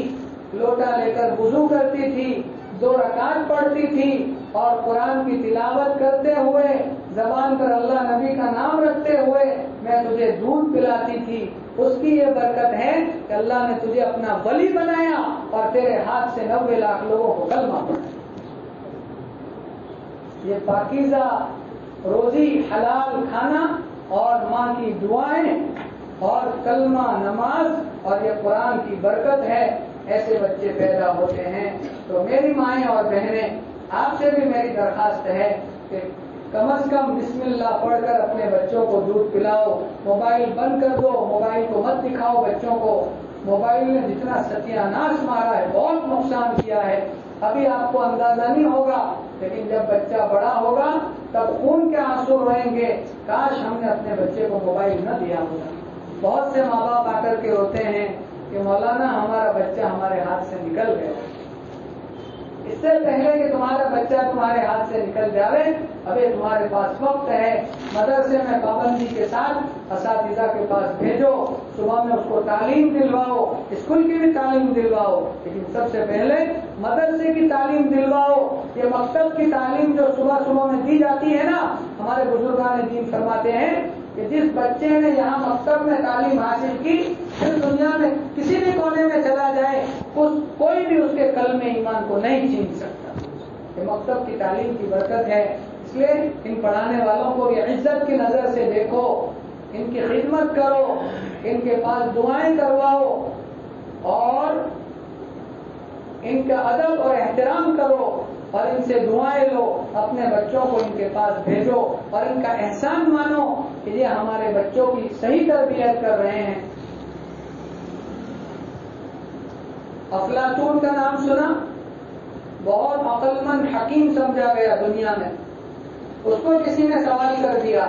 لوٹا لے کر وضو کرتی تھی، 2 رکعت پڑھتی تھی اور قرآن کی تلاوت کرتے ہوئے زبان پر اللہ نبی کا نام رکھتے ہوئے میں تجھے دودھ پلاتی تھی. اس کی یہ برکت ہے کہ اللہ نے تجھے اپنا ولی بنایا اور تیرے ہاتھ سے 90 لاکھ لوگوں کو کلمہ پڑھایا. یہ پاکیزہ روزی، حلال کھانا اور ماں کی دعائیں اور کلمہ، نماز اور یہ قرآن کی برکت ہے. ایسے بچے پیدا ہوتے ہیں. تو میری مائیں اور بہنیں، آپ سے بھی میری درخواست ہے کہ کم از کم بسم اللہ پڑھ کر اپنے بچوں کو دودھ پلاؤ. موبائل بند کر دو، موبائل کو مت دکھاؤ بچوں کو. موبائل نے جتنا ستیہ ناش مارا ہے، بہت نقصان کیا ہے، ابھی آپ کو اندازہ نہیں ہوگا، لیکن جب بچہ بڑا ہوگا تب خون کے آنسو روئیں گے، کاش ہم نے اپنے بچے کو موبائل نہ دیا ہوگا. بہت سے ماں باپ آ کر کے روتے ہیں کہ مولانا ہمارا بچہ ہمارے ہاتھ سے نکل گیا. اس سے پہلے کہ تمہارا بچہ تمہارے ہاتھ سے نکل جائے، ابھی تمہارے پاس وقت ہے. مدرسے میں پابندی کے ساتھ اساتذہ کے پاس بھیجو، صبح میں اس کو تعلیم دلواؤ، اسکول کی بھی تعلیم دلواؤ، لیکن سب سے پہلے مدرسے کی تعلیم دلواؤ. یہ مکتب کی تعلیم جو صبح صبح میں دی جاتی ہے نا، ہمارے بزرگان دین فرماتے ہیں کہ جس بچے نے یہاں مکتب میں تعلیم حاصل کی، پھر دنیا میں کسی بھی کونے میں چلا جائے، کوئی بھی اس کے قلب میں ایمان کو نہیں چھین سکتا. یہ مکتب کی تعلیم کی برکت ہے. اس لیے ان پڑھانے والوں کو یہ عزت کی نظر سے دیکھو، ان کی خدمت کرو، ان کے پاس دعائیں کرواؤ اور ان کا ادب اور احترام کرو اور ان سے دعائیں لو. اپنے بچوں کو ان کے پاس بھیجو اور ان کا احسان مانو کہ یہ ہمارے بچوں کی صحیح تربیت کر رہے ہیں. افلاطون کا نام سنا؟ بہت عقل مند حکیم سمجھا گیا دنیا میں. اس کو کسی نے سوال کر دیا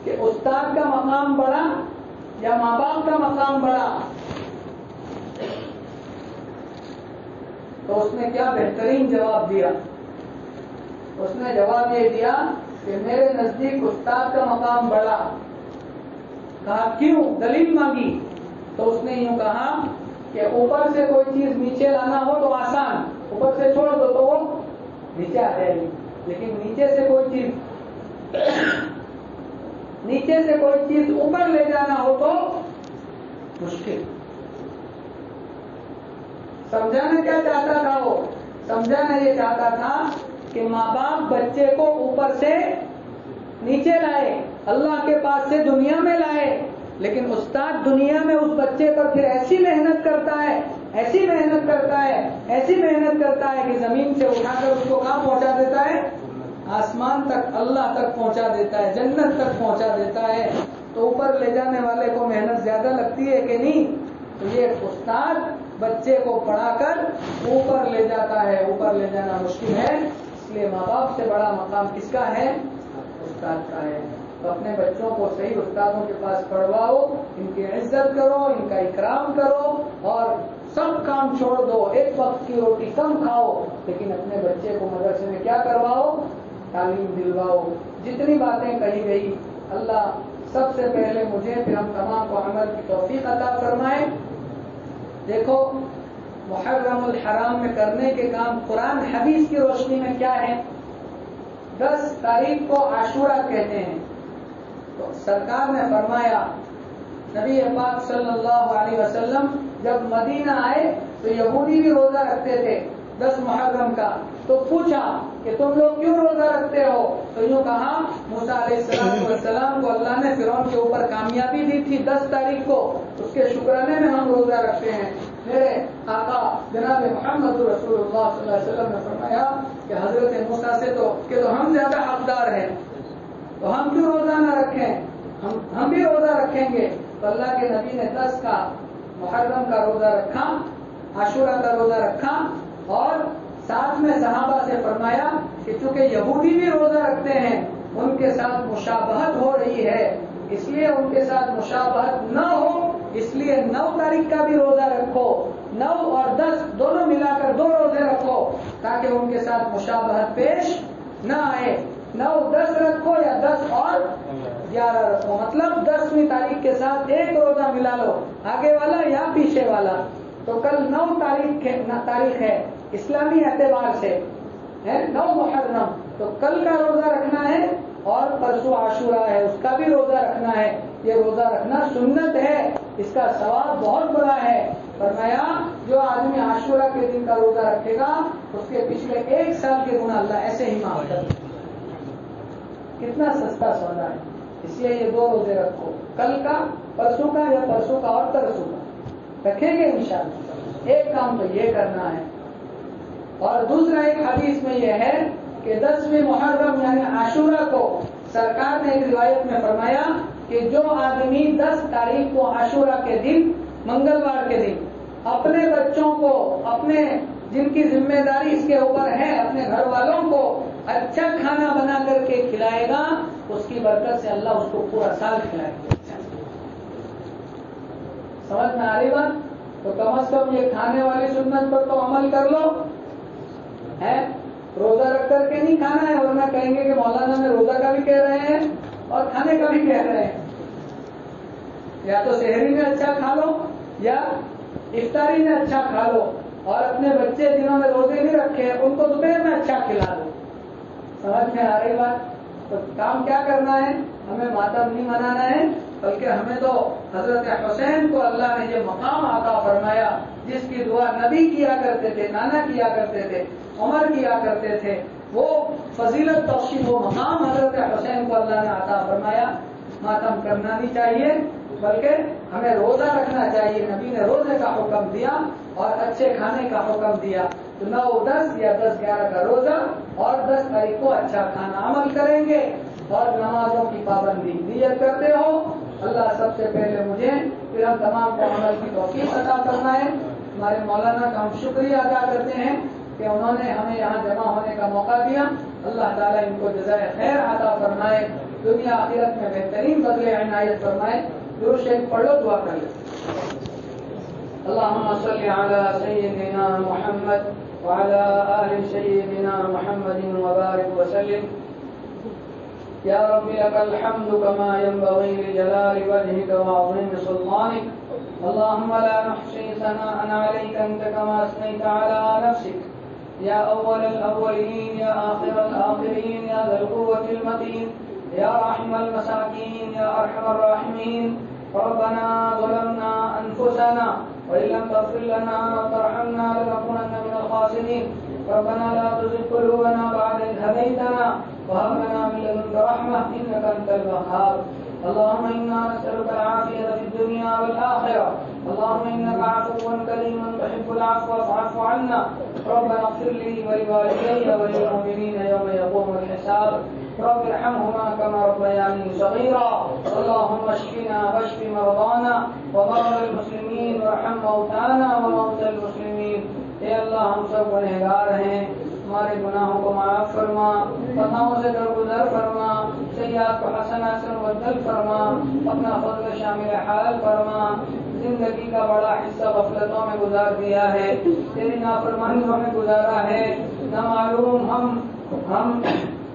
کہ استاد کا مقام بڑا یا ماں باپ کا مقام بڑا؟ تو اس نے کیا بہترین جواب دیا. اس نے جواب یہ دیا کہ میرے نزدیک استاد کا مقام بڑا. کہا کیوں؟ دلیل مانگی تو اس نے یوں کہا کہ اوپر سے کوئی چیز نیچے لانا ہو تو آسان، اوپر سے چھوڑ دو تو وہ نیچے آ جائے گی، لیکن نیچے سے کوئی چیز اوپر لے جانا ہو تو مشکل. سمجھانا کیا چاہتا تھا وہ؟ سمجھانا یہ چاہتا تھا کہ ماں باپ بچے کو اوپر سے نیچے لائے، اللہ کے پاس سے دنیا میں لائے، لیکن استاد دنیا میں اس بچے پر پھر ایسی محنت کرتا ہے کہ زمین سے اٹھا کر اس کو کہاں پہنچا دیتا ہے؟ آسمان تک، اللہ تک پہنچا دیتا ہے، جنت تک پہنچا دیتا ہے. تو اوپر لے جانے والے کو محنت زیادہ لگتی ہے کہ نہیں؟ تو یہ استاد بچے کو پڑھا کر اوپر لے جاتا ہے. اوپر لے جانا مشکل ہے، اس لیے ماں باپ سے بڑا مقام کس کا ہے؟ استاد کا ہے. تو اپنے بچوں کو صحیح استادوں کے پاس پڑھواؤ، ان کی عزت کرو، ان کا اکرام کرو اور سب کام چھوڑ دو. ایک وقت کی روٹی کم کھاؤ، لیکن اپنے بچے کو مدرسے میں کیا کرواؤ؟ تعلیم دلواؤ. جتنی باتیں کہی گئی، اللہ سب سے پہلے مجھے پھر ہم تمام کو عمل کی توفیق عطا فرمائے. دیکھو محرم الحرام میں کرنے کے کام قرآن حدیث کی روشنی میں کیا ہے؟ 10 تاریخ کو عاشورہ کہتے ہیں. تو سرکار نے فرمایا، نبی پاک صلی اللہ علیہ وسلم جب مدینہ آئے تو یہودی بھی روزہ رکھتے تھے 10 محرم کا. تو پوچھا کہ تم لوگ کیوں روزہ رکھتے ہو؟ تو یوں کہا موسیٰ علیہ السلام کو اللہ نے فرعون کے اوپر کامیابی دی تھی 10 تاریخ کو، اس کے شکرانے میں ہم روزہ رکھتے ہیں. میرے آقا جناب محمد رسول اللہ صلی اللہ علیہ وسلم نے فرمایا کہ حضرت موسیٰ سے تو ہم زیادہ حقدار ہیں، تو ہم کیوں روزہ نہ رکھیں، ہم بھی روزہ رکھیں گے۔ تو اللہ کے نبی نے 10 کا محرم کا روزہ رکھا، عاشورہ کا روزہ رکھا، اور ساتھ میں صحابہ سے فرمایا کہ چونکہ یہودی بھی روزہ رکھتے ہیں، ان کے ساتھ مشابہت ہو رہی ہے، اس لیے ان کے ساتھ مشابہت نہ ہو، اس لیے 9 تاریخ کا بھی روزہ رکھو، 9 اور 10 دونوں ملا کر 2 روزے رکھو تاکہ ان کے ساتھ مشابہت پیش نہ آئے۔ 9 10 رکھو یا 10 اور 11 رکھو، مطلب 10ویں تاریخ کے ساتھ ایک روزہ ملا لو، آگے والا یا پیچھے والا۔ تو کل 9 تاریخ ہے اسلامی اعتبار سے، ہے 9 محرم، تو کل کا روزہ رکھنا ہے، اور پرسوں عاشورہ ہے اس کا بھی روزہ رکھنا ہے۔ یہ روزہ رکھنا سنت ہے، اس کا ثواب بہت بڑا ہے۔ فرمایا جو آدمی عاشورہ کے دن کا روزہ رکھے گا اس کے پچھلے 1 سال کے گناہ اللہ ایسے ہی معاف کر دے۔ کتنا سستا سودا ہے، اس لیے یہ 2 روزے رکھو، کل کا، پرسوں کا، یا پرسوں کا اور ترسوں کا رکھیں گے انشاءاللہ۔ ایک کام تو یہ کرنا ہے، اور دوسرا ایک حدیث میں یہ ہے کہ 10ویں محرم یعنی عاشورہ کو سرکار نے ایک روایت میں فرمایا کہ جو آدمی 10 تاریخ کو عاشورہ کے دن، منگلوار کے دن، اپنے بچوں کو، اپنے جن کی ذمہ داری اس کے اوپر ہے، اپنے گھر والوں کو اچھا کھانا بنا کر کے کھلائے گا، اس کی برکت سے اللہ اس کو پورا سال کھلائے گا۔ سمجھ میں آ رہی بات؟ تو کم از کم یہ کھانے والی سنت پر تو عمل کر لو، ہے روزہ رکھ کر کے نہیں کھانا ہے، ورنہ کہیں گے کہ مولانا میں روزہ کا بھی کہہ رہے ہیں اور کھانے کا بھی کہہ رہے ہیں۔ یا تو سحری میں اچھا کھا لو یا افطاری میں اچھا کھا لو، اور اپنے بچے جنہوں نے روزے نہیں رکھے ان کو دوپہر میں اچھا کھلا دو۔ سمجھ میں آ رہی بات؟ تو کام کیا کرنا ہے، ہمیں ماتم نہیں منانا ہے، بلکہ ہمیں تو حضرت حسین کو اللہ نے یہ مقام عطا فرمایا جس کی دعا نبی کیا کرتے تھے، نانا کیا کرتے تھے، عمر کیا کرتے تھے، وہ فضیلت بخشی وہ مقام حضرت حسین کو اللہ نے عطا فرمایا۔ ماتم کرنا نہیں چاہیے بلکہ ہمیں روزہ رکھنا چاہیے۔ نبی نے روزے کا حکم دیا اور اچھے کھانے کا حکم دیا، تو 9 10 یا 10 11 کا روزہ، اور 10 تاریخ کو اچھا کھانا عمل کریں گے، اور نمازوں کی پابندی نیت کرتے ہو۔ اللہ سب سے پہلے مجھے پھر ہم تمام کو عمل کی توفیق عطا کرنا ہے۔ ہمارے مولانا کا ہم شکریہ ادا کرتے ہیں کہ انہوں نے ہمیں یہاں جمع ہونے کا موقع دیا۔ اللہ تعالیٰ ان کو جزائے خیر عطا فرمائے، دنیا آخرت میں بہترین بدلے عنایت فرمائے۔ درود شریف پڑھ لو، دعا کر لو۔ اللهم صل على سيدنا محمد وعلى آل سيدنا محمد وبارك وسلم۔ يا رب لك الحمد كما ينبغي لجلال وجهك وعظيم سلطانك، اللهم لا نحصي ثناء عليك أنت كما أثنيت على نفسك، يا أول الأولين يا آخر الآخرين يا ذا القوة المتين يا رحم المساكين يا أرحم الراحمين۔ ربنا ظلمنا أنفسنا وإن لم تغفر لنا وترحمنا لنكونن من الخاسرين، ربنا لا تزغ قلوبنا بعد إذ هديتنا وهب لنا من لدنك رحمة إنك أنت الوهاب۔ اللهم إنا نسألك العافية في الدنيا والآخرة، اللهم إنك عفو كريم تحب العفو فاعف عنا، ربنا اغفر لي ولوالدي وللمؤمنين يوم يقوم الحساب، رب ارحمهما كما ربياني صغيرا، اللهم اشفنا واشف مرضانا ومرضى المسلمين وارحم موتانا وموتى المسلمين۔ اے اللہ ہم سب گنہگار ہیں، ہمارے گناہوں کو معاف فرما، خطاؤں سے درگزر فرما، سیئات کو حسنات سے مبدل فرما، اپنا فضل شامل حال فرما۔ زندگی کا بڑا حصہ غفلتوں میں گزار دیا ہے، تیری نافرمانیوں میں گزارا ہے، نہ معلوم ہم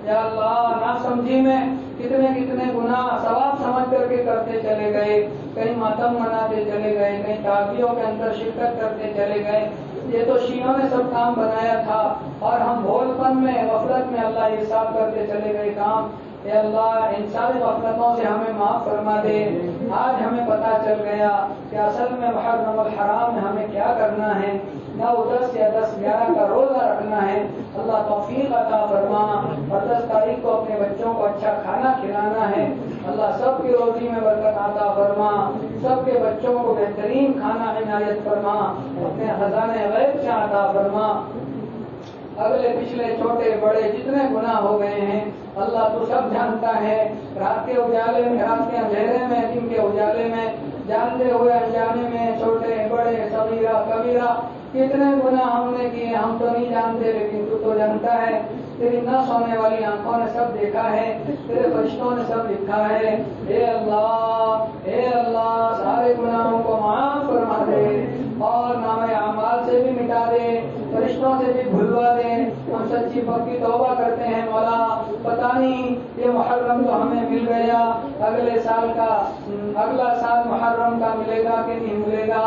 یا اللہ ناسمجھی میں کتنے گناہ ثواب سمجھ کر کے کرتے چلے گئے، کہیں ماتم مناتے چلے گئے، کہیں تعزیوں کے اندر شرکت کرتے چلے گئے۔ یہ تو شیعوں نے سب کام بنایا تھا، اور ہم بھول پن میں غفلت میں اللہ یہ صاف کرتے چلے گئے کام۔ اے اللہ ان ساری غفلتوں سے ہمیں معاف فرما دے۔ آج ہمیں پتہ چل گیا کہ اصل میں محرم الحرام میں ہمیں کیا کرنا ہے، 9 10 یا 10 11 کا روزہ رکھنا ہے۔ اللہ توفیق عطا فرما، اور 10 تاریخ کو اپنے بچوں کو اچھا کھانا کھلانا ہے۔ اللہ سب کی روزی میں برکت عطا فرما، سب کے بچوں کو بہترین کھانا عنایت فرما۔ اپنے خزانے غیب سے عطا فرما. اگلے پچھلے چھوٹے بڑے جتنے گناہ ہو گئے ہیں اللہ تو سب جانتا ہے. رات کے اجالے میں، رات کے اندھیرے میں، دن کے اجالے میں، جانتے ہوئے انجانے میں، چھوٹے بڑے صغیرہ کبیرہ کتنے گناہ ہم نے کیے ہم تو نہیں جانتے، لیکن تو جانتا ہے. تیری نہ سونے والی آنکھوں نے سب دیکھا ہے، تیرے فرشتوں نے سب لکھا ہے. اے اللہ سارے گناہوں کو معاف فرما دے اور نامہ اعمال سے بھی مٹا دے، فرشتوں سے بھی بھلوا دے. ہم سچی پکی توبہ کرتے ہیں مولا. پتہ نہیں یہ محرم تو ہمیں مل گیا، اگلا سال محرم کا ملے گا کہ نہیں ملے گا.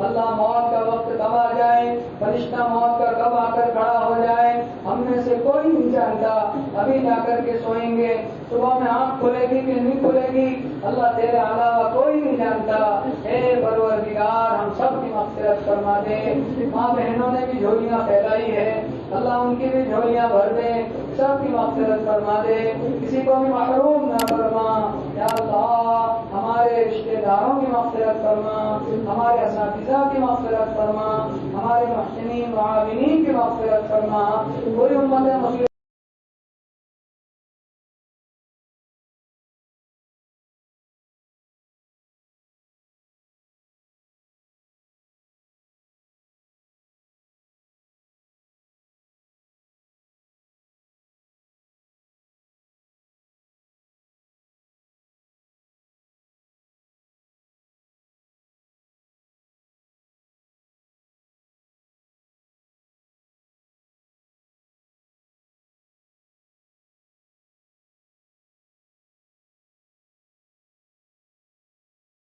اللہ موت کا وقت کب آ جائے، فرشتہ موت کا کب آ کر کھڑا ہو جائے ہم میں سے کوئی نہیں جانتا. ابھی جا کر کے سوئیں گے، صبح میں آنکھ کھلے گی کہ نہیں کھلے گی اللہ تیرے علاوہ کوئی نہیں جانتا. اے پروردگار ہم سب کی مغفرت فرما دے. ماں بہنوں نے بھی جھولیاں پھیلائی ہے، اللہ ان کی بھی جھولیاں بھر دے، سب کی مغفرت فرما دے، کسی کو بھی محروم نہ فرما. یا اللہ ہمارے رشتہ داروں کی مغفرت فرما، ہمارے اساتذہ کی مغفرت فرما، ہمارے محسنین معاونین کی مغفرت فرما. پوری امت مسلم